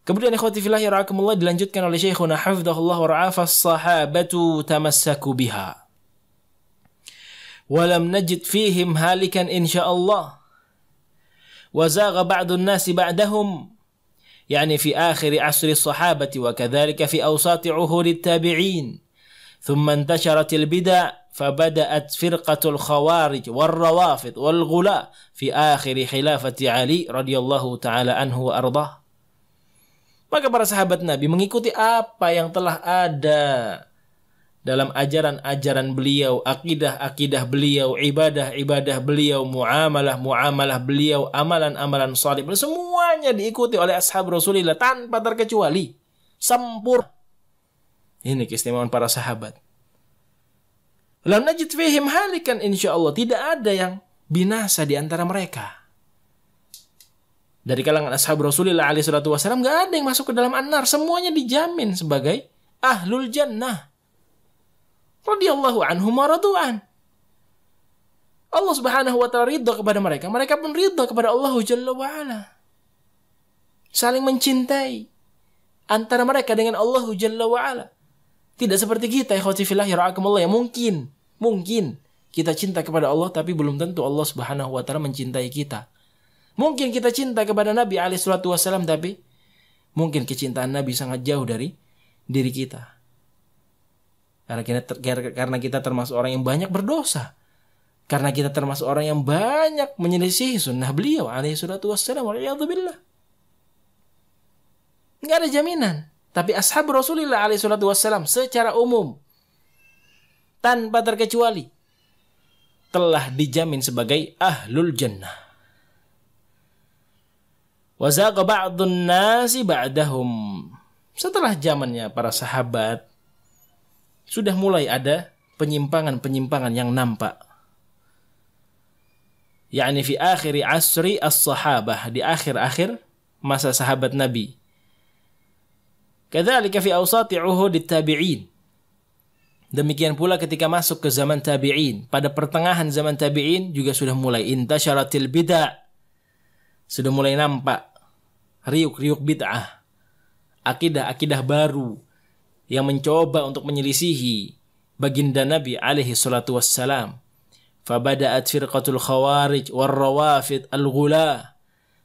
Speaker 1: Kemudian ikhwati fillah yarhakumullah dilanjutkan oleh Syekhuna hafizahullah wa ra'ah, "Fas-sahabatu tamassaku biha. Walam najid fihim halikan insyaallah. Wa zagha ba'du an-nasi ba'dahum." Yani fi akhir asri as-sahabati wa kadzalika fi awsati uhuri at-tabi'in. Thumma intasharat al-bid'a fabada'at firqatul khawarij wal-rawafid wal-ghula fi akhir khilafati Ali radhiyallahu ta'ala anhu wa ardhah. Maka para sahabat Nabi mengikuti apa yang telah ada dalam ajaran-ajaran beliau, akidah-akidah beliau, ibadah-ibadah beliau, muamalah-muamalah beliau, amalan-amalan salih. Semuanya diikuti oleh ashab Rasulullah tanpa terkecuali. Sempurna. Ini keistimewaan para sahabat. Lam najid fihim halikan insyaallah. Tidak ada yang binasa di antara mereka. Dari kalangan ashab Rasulullah alaihi salatu wasallam enggak ada yang masuk ke dalam an-nar, semuanya dijamin sebagai ahlul jannah. Radhiyallahu anhum wa radu'an. Allah Subhanahu wa taala ridha kepada mereka, mereka pun ridha kepada Allah Jalla wa ala. Saling mencintai antara mereka dengan Allah Jalla wa ala. Tidak seperti kita ikhwati fillah yarhakumullah yang mungkin kita cinta kepada Allah tapi belum tentu Allah Subhanahu wa taala mencintai kita. Mungkin kita cinta kepada Nabi alaihi salatu wasallam tapi mungkin kecintaan Nabi sangat jauh dari diri kita. Karena kita termasuk orang yang banyak berdosa. Karena kita termasuk orang yang banyak menyelisihi sunnah beliau alaihi salatu wassalam. Waliyadzubillah. Nggak ada jaminan. Tapi ashab Rasulullah alaihi salatu wassalam secara umum tanpa terkecuali telah dijamin sebagai ahlul jannah. Wa zaqa ba'dun nasi ba'dahum. Setelah zamannya para sahabat sudah mulai ada penyimpangan-penyimpangan yang nampak. yakni fi akhir asri as-sahabah, di akhir-akhir masa sahabat Nabi. Kadzalika fi awsati uhud at-tabi'in. Demikian pula ketika masuk ke zaman tabi'in, pada pertengahan zaman tabi'in juga sudah mulai intasyaratil bid'ah. Sudah mulai nampak riuk-riuk bid'ah, akidah-akidah baru yang mencoba untuk menyelisihi baginda Nabi alaihi salatu wassalam. Fabada'at firqatul khawarij war-rawafid al-ghula,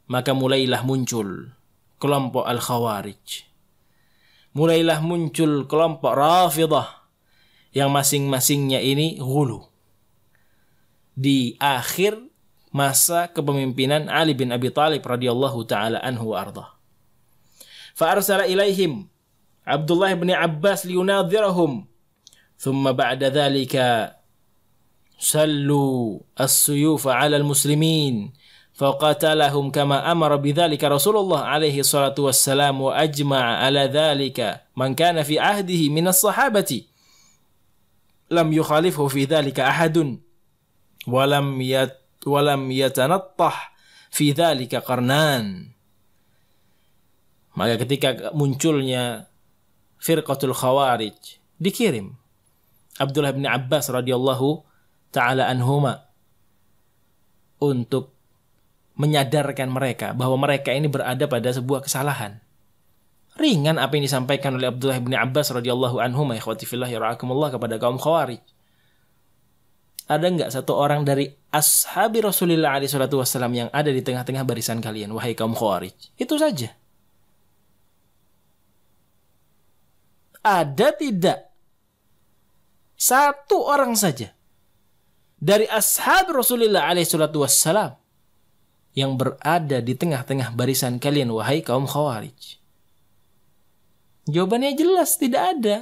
Speaker 1: maka mulailah muncul kelompok al-khawarij. Mulailah muncul kelompok rafidah yang masing-masingnya ini ghulu. Di akhir masa kepemimpinan Ali bin Abi Thalib radhiyallahu taala anhu wa ardhah. Fa arsala ilaihim Abdullah bin Abbas liyunadhirahum. Thumma ba'da dhalika sallu as-suyuf 'ala al-muslimin faqatalahum kama amara bidzalika Rasulullah alaihi salatu wassalam wa ajma'a 'ala dzalika man kana fi ahdihi min as-sahabati lam yukhalifhu fi dzalika ahadun wa lam yatanattah fi dzalika qarnan. Maka ketika munculnya firqatul khawarij, dikirim Abdullah bin Abbas radhiyallahu ta'ala anhuma untuk menyadarkan mereka bahwa mereka ini berada pada sebuah kesalahan. Ringan apa yang disampaikan oleh Abdullah bin Abbas radhiyallahu anhuma, ikhwati fillah yarhakumullah, kepada kaum khawarij. Ada enggak satu orang dari ashabi Rasulullah alaihi salatu wassalam yang ada di tengah-tengah barisan kalian, wahai kaum khawarij? Itu saja. Ada tidak satu orang saja dari ashab Rasulullah alaihi salatu wassalam yang berada di tengah-tengah barisan kalian, wahai kaum Khawarij? Jawabannya jelas, tidak ada.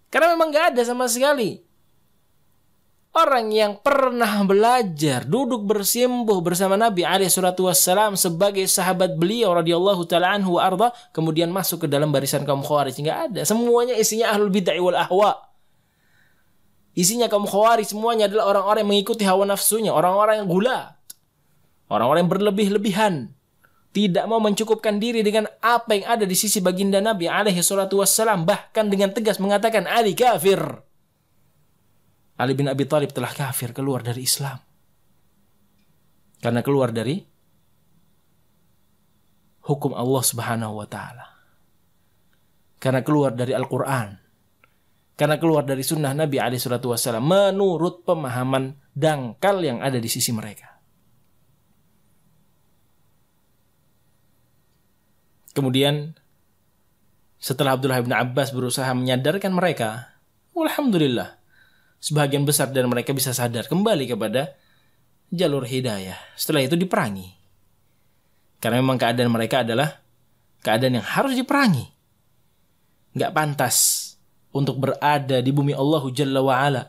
Speaker 1: Karena memang gak ada sama sekali. Orang yang pernah belajar, duduk bersimpuh bersama Nabi SAW sebagai sahabat beliau radhiyallahu ta'ala anhu wa arda, kemudian masuk ke dalam barisan kaum Khawarij, nggak ada. Semuanya isinya ahlul bid'ah wal ahwa. Isinya kaum Khawarij semuanya adalah orang-orang yang mengikuti hawa nafsunya, orang-orang yang gula, orang-orang yang berlebih-lebihan, tidak mau mencukupkan diri dengan apa yang ada di sisi baginda Nabi SAW, bahkan dengan tegas mengatakan Ali kafir. Ali bin Abi Thalib telah kafir, keluar dari Islam. Karena keluar dari hukum Allah Subhanahu wa taala. Karena keluar dari Al-Qur'an. Karena keluar dari sunnah Nabi SAW menurut pemahaman dangkal yang ada di sisi mereka. Kemudian setelah Abdullah bin Abbas berusaha menyadarkan mereka, alhamdulillah, sebagian besar dari mereka bisa sadar kembali kepada jalur hidayah. Setelah itu diperangi. Karena memang keadaan mereka adalah keadaan yang harus diperangi. Nggak pantas untuk berada di bumi Allah Jalla wa'ala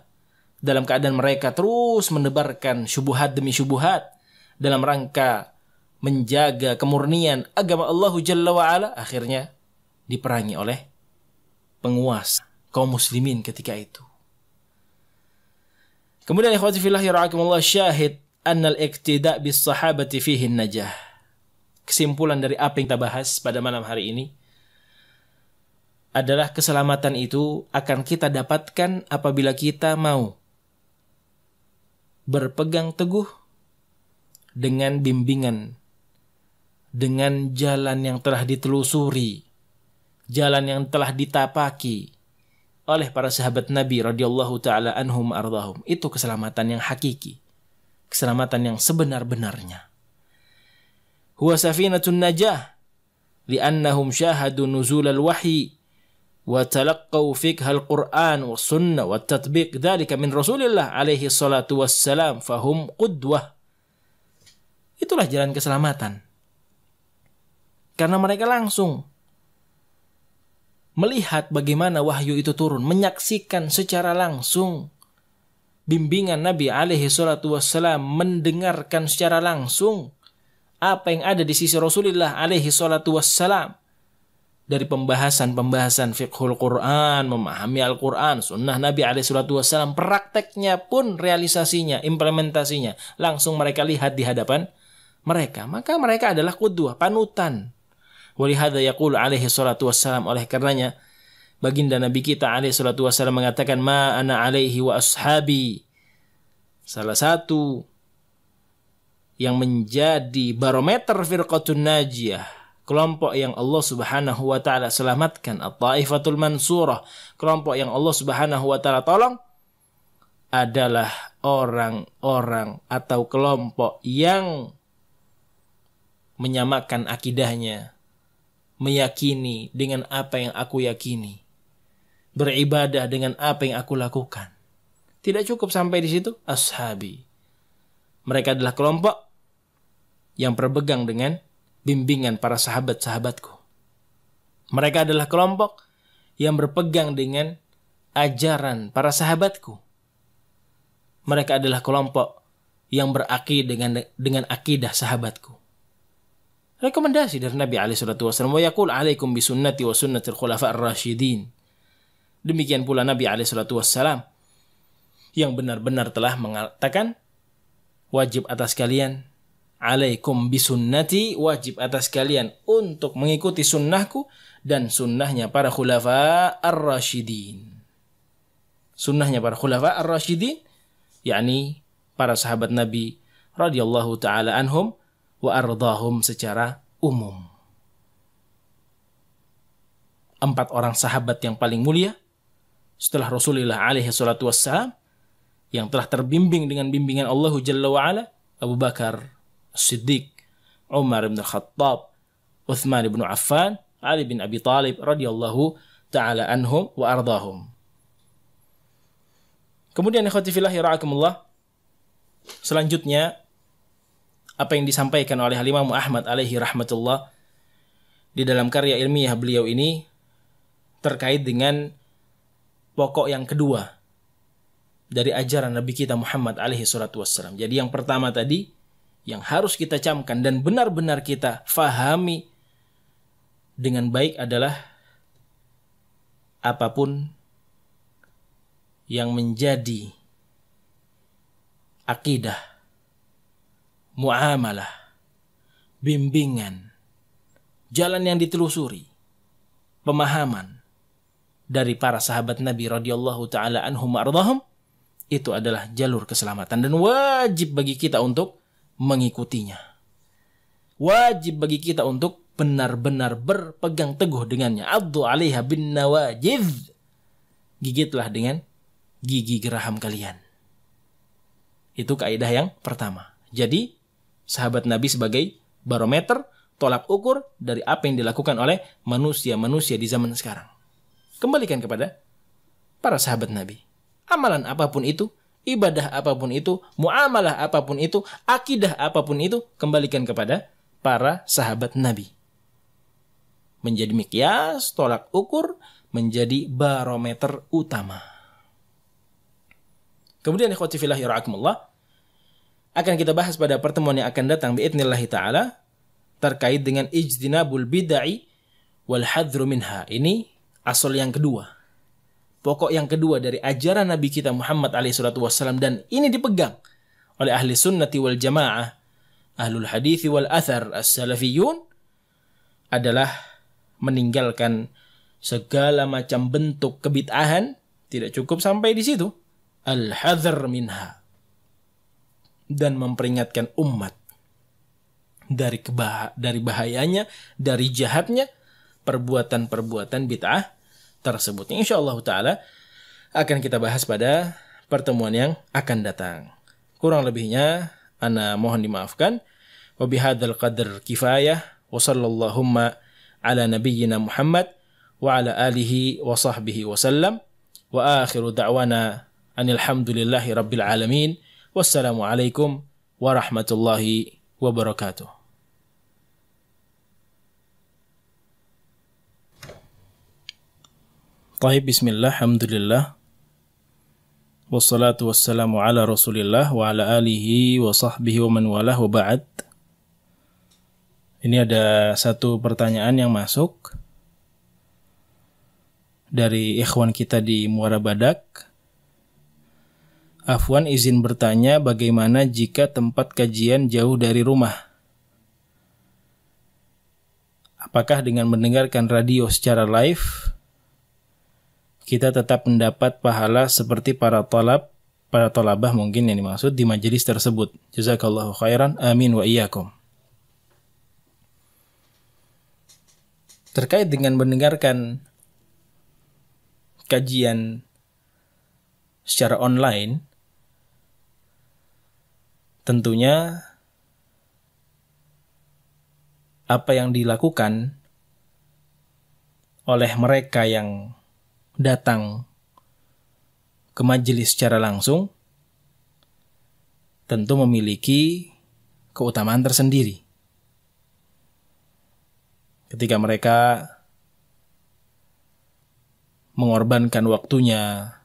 Speaker 1: dalam keadaan mereka terus menebarkan syubuhat demi syubuhat dalam rangka menjaga kemurnian agama Allah Jalla wa'ala. Akhirnya diperangi oleh penguasa kaum muslimin ketika itu. Kemudian ikhwati fillah yara'akumullah, syahid annal iqtida' bis sahabati fihi najah. Kesimpulan dari apa yang kita bahas pada malam hari ini adalah keselamatan itu akan kita dapatkan apabila kita mau berpegang teguh dengan bimbingan, dengan jalan yang telah ditelusuri, jalan yang telah ditapaki oleh para sahabat Nabi radhiyallahu ta'ala anhum ardhahum. Itu keselamatan yang hakiki, keselamatan yang sebenar-benarnya. Huwa safinatun najah li'annahum syahadu nuzul al-wahyi wa talaqqaw fiqh al-Qur'an wa sunnah wa tatbiq dhalika min Rasulillah alaihi salatu wassalam fahum qudwah. Itulah jalan keselamatan. Karena mereka langsung melihat bagaimana wahyu itu turun, menyaksikan secara langsung bimbingan Nabi alaihi salatu wassalam, mendengarkan secara langsung apa yang ada di sisi Rasulullah alaihi salatu wassalam dari pembahasan fiqhul Quran, memahami Al-Quran, sunnah Nabi alaihi salatu wassalam, prakteknya pun, realisasinya, implementasinya langsung mereka lihat di hadapan mereka. Maka mereka adalah qudwah, panutan. Walihada yaqul alaihi salatu wassalam, oleh karenanya baginda Nabi kita alaihi salatu wassalam mengatakan ma ana alaihi wa ashabi. Salah satu yang menjadi barometer firqatun najiyah, kelompok yang Allah Subhanahu wa taala selamatkan, at-taifatul mansurah, kelompok yang Allah Subhanahu wa taala tolong, adalah orang-orang atau kelompok yang menyamakan akidahnya, meyakini dengan apa yang aku yakini, beribadah dengan apa yang aku lakukan. Tidak cukup sampai di situ, ashabi. Mereka adalah kelompok yang berpegang dengan bimbingan para sahabat-sahabatku. Mereka adalah kelompok yang berpegang dengan ajaran para sahabatku. Mereka adalah kelompok yang berakidah dengan akidah sahabatku. Rekomendasi dari Nabi SAW. Wa yaqul alaikum bisunnati wa sunnatil khulafa ar-rasyidin. Demikian pula Nabi SAW yang benar-benar telah mengatakan wajib atas kalian, alaikum bisunnati, wajib atas kalian untuk mengikuti sunnahku dan sunnahnya para khulafa ar-rasyidin. Sunnahnya para khulafa ar-rasyidin, yakni para sahabat Nabi radhiyallahu ta'ala anhum wa ardhahum secara umum. 4 orang sahabat yang paling mulia setelah Rasulullah alaihi salatu wassalam, yang telah terbimbing dengan bimbingan Allah Jalla wa'ala: Abu Bakar As-Siddiq, Umar bin Khattab, Uthman bin Affan, Ali bin Abi Thalib radhiyallahu ta'ala anhum wa ardhahum. Kemudian ikhwati fillah yara'akumullah, selanjutnya apa yang disampaikan oleh Imam Ahmad alaihi rahmatullah di dalam karya ilmiah beliau ini terkait dengan pokok yang kedua dari ajaran Nabi kita Muhammad alaihi salatu wassalam. Jadi yang pertama tadi yang harus kita camkan dan benar-benar kita fahami dengan baik adalah apapun yang menjadi akidah, muamalah, bimbingan, jalan yang ditelusuri, pemahaman dari para sahabat Nabi radhiyallahu taala anhum ardhahum, itu adalah jalur keselamatan dan wajib bagi kita untuk mengikutinya. Wajib bagi kita untuk benar-benar berpegang teguh dengannya. Addu 'alaiha bin nawajidh. Gigitlah dengan gigi geraham kalian. Itu kaidah yang pertama. Jadi, sahabat Nabi sebagai barometer, tolak ukur dari apa yang dilakukan oleh manusia-manusia di zaman sekarang. Kembalikan kepada para sahabat Nabi. Amalan apapun itu, ibadah apapun itu, muamalah apapun itu, akidah apapun itu, kembalikan kepada para sahabat Nabi. Menjadi mikyas, tolak ukur, menjadi barometer utama. Kemudian ikhwati fillah yarhakumullah, akan kita bahas pada pertemuan yang akan datang biidznillah taala terkait dengan ijtinabul bid'ah wal hadzru minha. Ini asal yang kedua. Pokok yang kedua dari ajaran Nabi kita Muhammad alaihi salatu wassalam, dan ini dipegang oleh ahli sunnati wal jamaah, ahlul hadithi wal athar as-salafiyun, adalah meninggalkan segala macam bentuk kebid'ahan. Tidak cukup sampai di situ, al-hadzr minha, dan memperingatkan umat dari bahayanya, dari jahatnya perbuatan-perbuatan bid'ah tersebut. Insyaallah taala akan kita bahas pada pertemuan yang akan datang. Kurang lebihnya ana mohon dimaafkan. Wa bihadzal qadar kifayah wa sallallahu ala nabiyyina Muhammad wa ala alihi wa sahbihi wa sallam wa akhiru da'wana anil hamdulillahi rabbil alamin. Wassalamu alaikum warahmatullahi wabarakatuh. Baik, bismillah, alhamdulillah, wassalatu wassalamu ala rasulillah wa ala alihi wa sahbihi wa man walah wa ba'd. Ini ada satu pertanyaan yang masuk dari ikhwan kita di Muara Badak. Afwan, izin bertanya, bagaimana jika tempat kajian jauh dari rumah? Apakah dengan mendengarkan radio secara live kita tetap mendapat pahala seperti para thalabah mungkin yang dimaksud di majelis tersebut? Jazakallahu khairan, amin wa iyyakum. Terkait dengan mendengarkan kajian secara online, tentunya apa yang dilakukan oleh mereka yang datang ke majelis secara langsung tentu memiliki keutamaan tersendiri. Ketika mereka mengorbankan waktunya,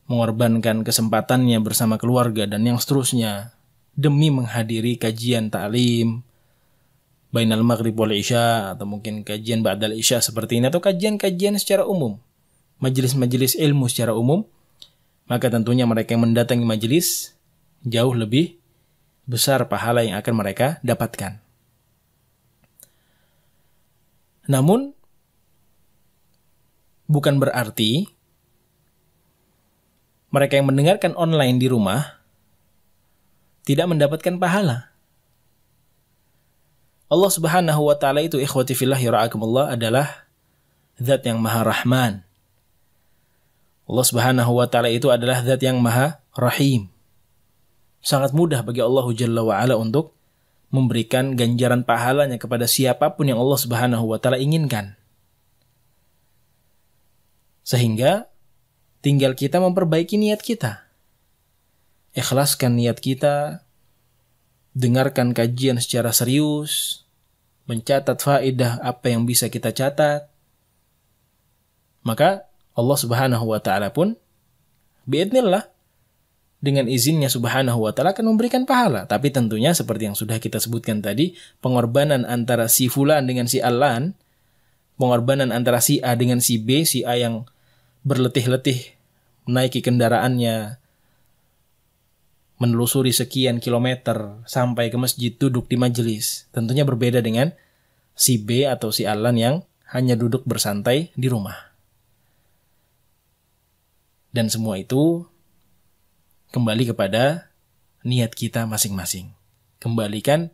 Speaker 1: mengorbankan kesempatannya bersama keluarga dan yang seterusnya demi menghadiri kajian ta'lim bainal maghrib wal isya, atau mungkin kajian ba'dal isya seperti ini, atau kajian-kajian secara umum, majelis-majelis ilmu secara umum, maka tentunya mereka yang mendatangi majelis jauh lebih besar pahala yang akan mereka dapatkan. Namun bukan berarti mereka yang mendengarkan online di rumah tidak mendapatkan pahala. Allah Subhanahu wa taala itu, ikhwati fillah yara'akumullah, adalah zat yang Maha Rahman. Allah Subhanahu wa taala itu adalah zat yang Maha Rahim. Sangat mudah bagi Allah Jalla wa ala untuk memberikan ganjaran pahalanya kepada siapapun yang Allah Subhanahu wa taala inginkan. Sehingga tinggal kita memperbaiki niat kita. Ikhlaskan niat kita dengarkan kajian secara serius, mencatat faedah apa yang bisa kita catat, maka Allah Subhanahu wa Ta'ala pun biidznillah, dengan izinnya Subhanahu wa Ta'ala akan memberikan pahala. Tapi tentunya seperti yang sudah kita sebutkan tadi, pengorbanan antara si fulan dengan si alan, pengorbanan antara si A dengan si B, si A yang berletih-letih menaiki kendaraannya, menelusuri sekian kilometer sampai ke masjid, duduk di majelis, tentunya berbeda dengan si B atau si alan yang hanya duduk bersantai di rumah. Dan semua itu kembali kepada niat kita masing-masing. Kembalikan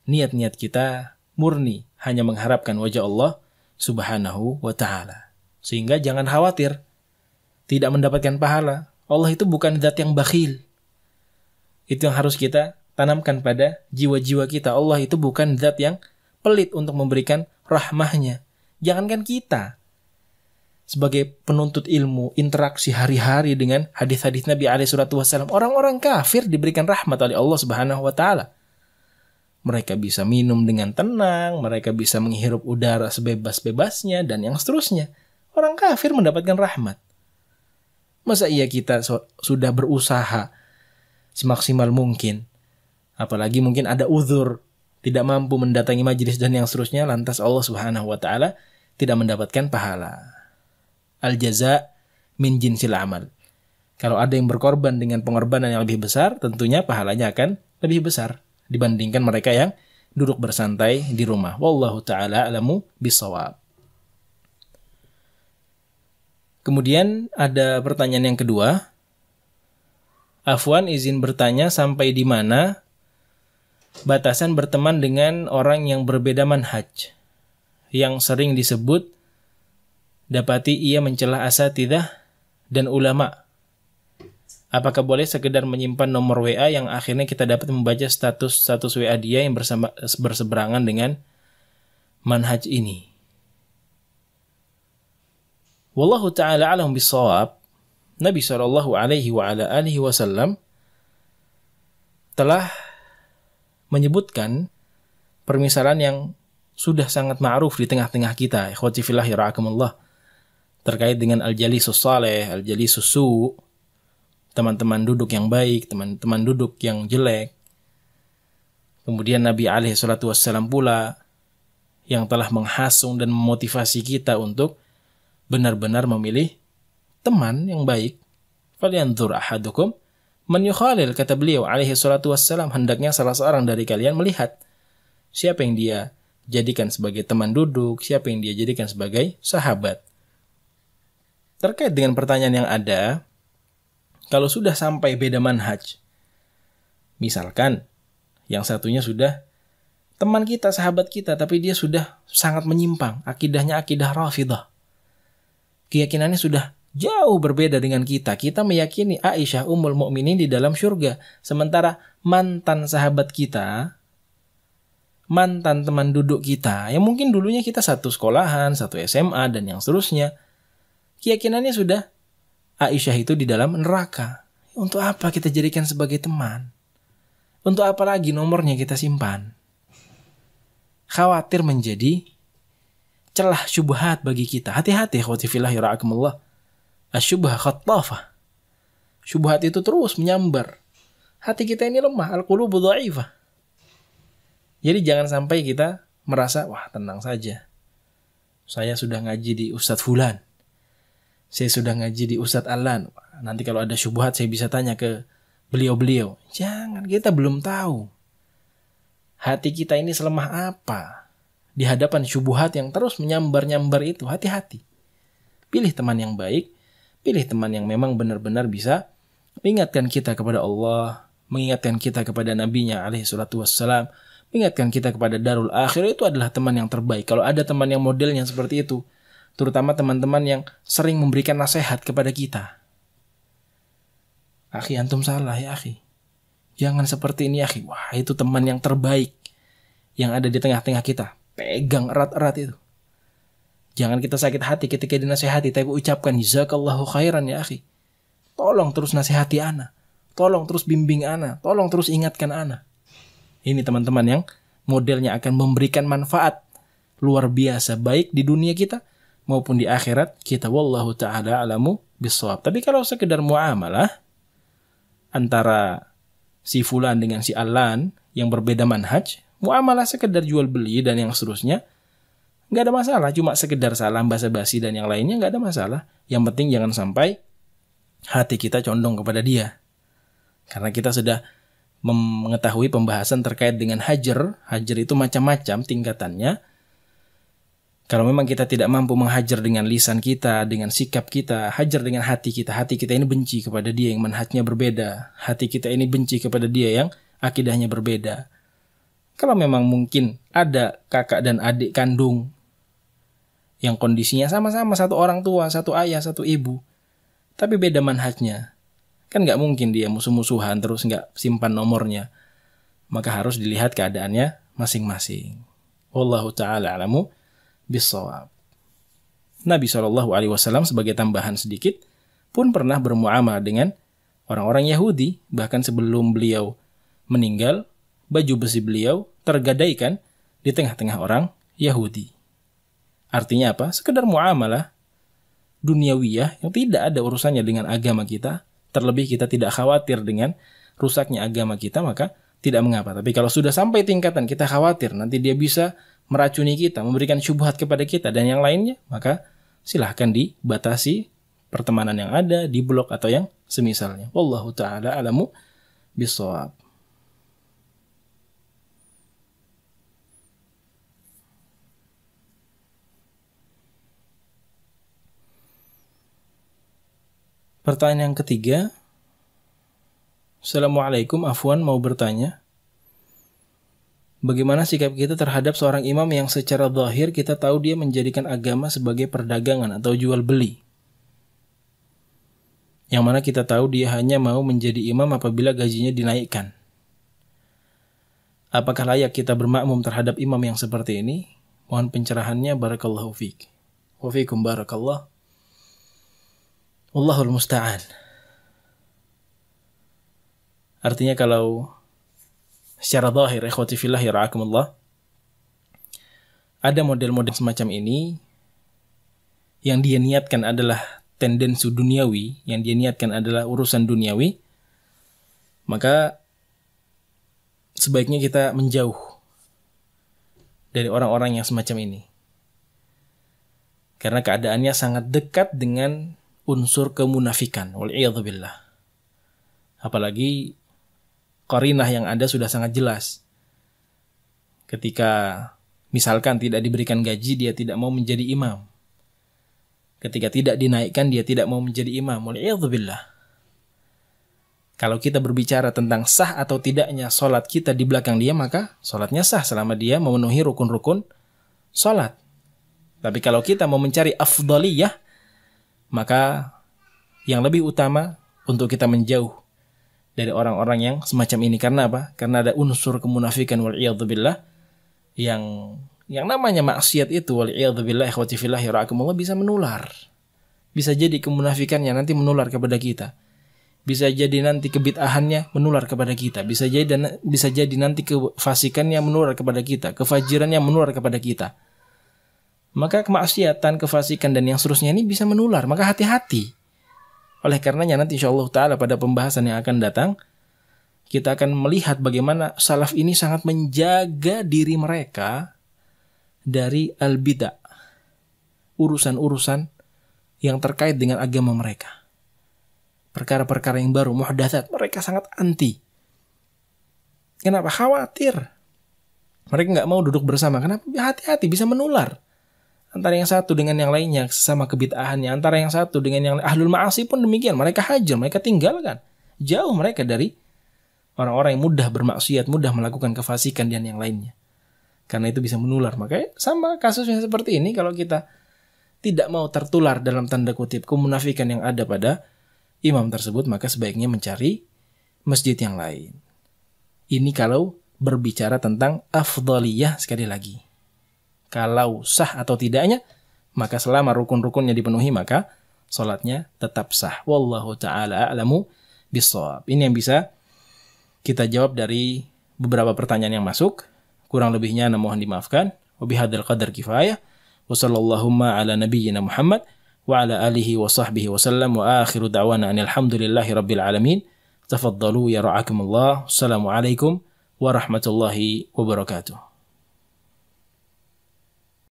Speaker 1: niat-niat kita murni hanya mengharapkan wajah Allah Subhanahu wa Ta'ala. Sehingga jangan khawatir tidak mendapatkan pahala. Allah itu bukan zat yang bakhil. Itu yang harus kita tanamkan pada jiwa-jiwa kita. Allah itu bukan zat yang pelit untuk memberikan rahmahnya. Jangankan kita sebagai penuntut ilmu, interaksi hari-hari dengan hadis-hadis Nabi SAW, orang-orang kafir diberikan rahmat oleh Allah Subhanahu wa Ta'ala. Mereka bisa minum dengan tenang, mereka bisa menghirup udara sebebas-bebasnya, dan yang seterusnya. Orang kafir mendapatkan rahmat. Masa iya kita sudah berusaha semaksimal mungkin, apalagi mungkin ada uzur, tidak mampu mendatangi majelis dan yang seterusnya, lantas Allah Subhanahu wa Ta'ala tidak mendapatkan pahala. Al-jaza min jinsil amal. Kalau ada yang berkorban dengan pengorbanan yang lebih besar, tentunya pahalanya akan lebih besar dibandingkan mereka yang duduk bersantai di rumah. Wallahu ta'ala alamu bisawab. Kemudian ada pertanyaan yang kedua. Afwan, izin bertanya, sampai di mana batasan berteman dengan orang yang berbeda manhaj, yang sering disebut dapati ia mencela asatidzah dan ulama. Apakah boleh sekedar menyimpan nomor WA yang akhirnya kita dapat membaca status WA dia yang berseberangan dengan manhaj ini? Wallahu ta'ala alam bisawab. Nabi SAW telah menyebutkan permisalan yang sudah sangat ma'ruf di tengah-tengah kita, ikhwati fillah yara'akumullah, terkait dengan al-jalisus saleh, al-jalisus su', teman-teman duduk yang baik, teman-teman duduk yang jelek. Kemudian Nabi SAW pula yang telah menghasung dan memotivasi kita untuk benar-benar memilih teman yang baik. Falyanzur ahadukum man yukhalil, kata beliau SAW, hendaknya salah seorang dari kalian melihat siapa yang dia jadikan sebagai teman duduk, siapa yang dia jadikan sebagai sahabat. Terkait dengan pertanyaan yang ada, kalau sudah sampai beda manhaj, misalkan yang satunya sudah teman kita, sahabat kita, tapi dia sudah sangat menyimpang, akidahnya akidah Rafidah, keyakinannya sudah jauh berbeda dengan kita. Kita meyakini Aisyah Ummul Mukminin di dalam surga, sementara mantan sahabat kita, mantan teman duduk kita, yang mungkin dulunya kita satu sekolahan, satu SMA, dan yang seterusnya, keyakinannya sudah Aisyah itu di dalam neraka. Untuk apa kita jadikan sebagai teman? Untuk apa lagi nomornya kita simpan? Khawatir menjadi celah syubhat bagi kita. Hati-hati ikhwati fillah yara'akumullah. Asyubha khattafah. Syubhat itu terus menyambar. Hati kita ini lemah, al-qulubu dha'ifah. Jadi jangan sampai kita merasa, wah tenang saja, saya sudah ngaji di Ustadz Fulan, saya sudah ngaji di Ustadz Alan, nanti kalau ada syubhat saya bisa tanya ke beliau-beliau. Jangan, kita belum tahu hati kita ini selemah apa di hadapan syubhat yang terus menyambar-nyambar itu. Hati-hati. Pilih teman yang baik, pilih teman yang memang benar-benar bisa mengingatkan kita kepada Allah, mengingatkan kita kepada Nabi-Nya alaihi salatu wassalam, mengingatkan kita kepada darul akhir. Itu adalah teman yang terbaik. Kalau ada teman yang modelnya seperti itu, terutama teman-teman yang sering memberikan nasihat kepada kita. Akhi, antum salah ya akhi, jangan seperti ini akhi. Wah, itu teman yang terbaik yang ada di tengah-tengah kita. Pegang erat-erat itu. Jangan kita sakit hati ketika dinasihati, tapi ucapkan jazakallahu khairan ya akhi. Tolong terus nasihati ana, tolong terus bimbing ana, tolong terus ingatkan ana. Ini teman-teman yang modelnya akan memberikan manfaat luar biasa baik di dunia kita maupun di akhirat kita. Wallahu ta'ala alamu bissawab. Tapi kalau sekedar muamalah antara si fulan dengan si alan yang berbeda manhaj, muamalah sekedar jual beli dan yang seterusnya, nggak ada masalah. Cuma sekedar salam basa-basi dan yang lainnya nggak ada masalah. Yang penting jangan sampai hati kita condong kepada dia. Karena kita sudah mengetahui pembahasan terkait dengan hajar. Hajar itu macam-macam tingkatannya. Kalau memang kita tidak mampu menghajar dengan lisan kita, dengan sikap kita, hajar dengan hati kita. Hati kita ini benci kepada dia yang manhajnya berbeda. Hati kita ini benci kepada dia yang akidahnya berbeda. Kalau memang mungkin ada kakak dan adik kandung yang kondisinya sama-sama, satu orang tua, satu ayah, satu ibu, tapi beda manhajnya, kan nggak mungkin dia musuh-musuhan terus nggak simpan nomornya. Maka harus dilihat keadaannya masing-masing. Wallahu ta'ala alamu bissawab. Nabi SAW sebagai tambahan sedikit pun pernah bermuamalah dengan orang-orang Yahudi. Bahkan sebelum beliau meninggal, baju besi beliau tergadaikan di tengah-tengah orang Yahudi. Artinya apa? Sekedar muamalah duniawiyah yang tidak ada urusannya dengan agama kita. Terlebih kita tidak khawatir dengan rusaknya agama kita, maka tidak mengapa. Tapi kalau sudah sampai tingkatan kita khawatir nanti dia bisa meracuni kita, memberikan syubhat kepada kita dan yang lainnya, maka silahkan dibatasi pertemanan yang ada, di blok atau yang semisalnya. Wallahu ta'ala alamu bissawab. Pertanyaan yang ketiga. Assalamualaikum, afwan mau bertanya. Bagaimana sikap kita terhadap seorang imam yang secara zahir kita tahu dia menjadikan agama sebagai perdagangan atau jual beli? Yang mana kita tahu dia hanya mau menjadi imam apabila gajinya dinaikkan. Apakah layak kita bermakmum terhadap imam yang seperti ini? Mohon pencerahannya, barakallahu fiik. Wa fiikum barakallah. Wallahul musta'an. Artinya kalau secara zahir, ikhwati fillah ya ra'akumullah, ada model-model semacam ini yang dia niatkan adalah tendensi duniawi, yang dia niatkan adalah urusan duniawi, maka sebaiknya kita menjauh dari orang-orang yang semacam ini. Karena keadaannya sangat dekat dengan unsur kemunafikan, wal'iyadzubillah. Apalagi qarinah yang ada sudah sangat jelas. Ketika misalkan tidak diberikan gaji, dia tidak mau menjadi imam. Ketika tidak dinaikkan, dia tidak mau menjadi imam. Wal'iyadzubillah. Kalau kita berbicara tentang sah atau tidaknya sholat kita di belakang dia, maka sholatnya sah selama dia memenuhi rukun-rukun sholat. Tapi kalau kita mau mencari afdaliyah, maka yang lebih utama untuk kita menjauh dari orang-orang yang semacam ini. Karena apa? Karena ada unsur kemunafikan wal'iyadzubillah yang namanya maksiat itu wal'iyadzubillah ikhwati fillah ya ra'akumullah bisa menular. Bisa jadi kemunafikannya nanti menular kepada kita. Bisa jadi nanti kebid'ahannya menular kepada kita. Bisa jadi nanti kefasikannya menular kepada kita, kefajirannya menular kepada kita. Maka kemaksiatan, kefasikan dan yang seterusnya ini bisa menular. Maka hati-hati. Oleh karenanya nanti insyaallah ta'ala pada pembahasan yang akan datang, kita akan melihat bagaimana salaf ini sangat menjaga diri mereka dari al-bid'ah. Urusan-urusan yang terkait dengan agama mereka. Perkara-perkara yang baru, muhdatsat, mereka sangat anti. Kenapa? Khawatir. Mereka nggak mau duduk bersama. Kenapa? Hati-hati, bisa menular. Antara yang satu dengan yang lainnya, sesama kebid'ahannya. Antara yang satu dengan yang ahlul ma'asi pun demikian. Mereka hajar, mereka tinggalkan. Jauh mereka dari orang-orang yang mudah bermaksiat, mudah melakukan kefasikan dan yang lainnya. Karena itu bisa menular. Makanya sama kasusnya seperti ini, kalau kita tidak mau tertular dalam tanda kutip kemunafikan yang ada pada imam tersebut, maka sebaiknya mencari masjid yang lain. Ini kalau berbicara tentang afdaliyah sekali lagi. Kalau sah atau tidaknya, maka selama rukun-rukunnya dipenuhi, maka sholatnya tetap sah. Wallahu ta'ala a'lamu bissawab. Ini yang bisa kita jawab dari beberapa pertanyaan yang masuk. Kurang lebihnya mohon dimaafkan. Wabihadzal qadar kifayah. Wa sallallahu ala nabiyyina Muhammad wa ala alihi wa sahbihi wa sallam wa akhiru da'wana alhamdulillahi rabbil alamin. Tafaddalu ya ra'akumullah. Assalamualaikum warahmatullahi wabarakatuh.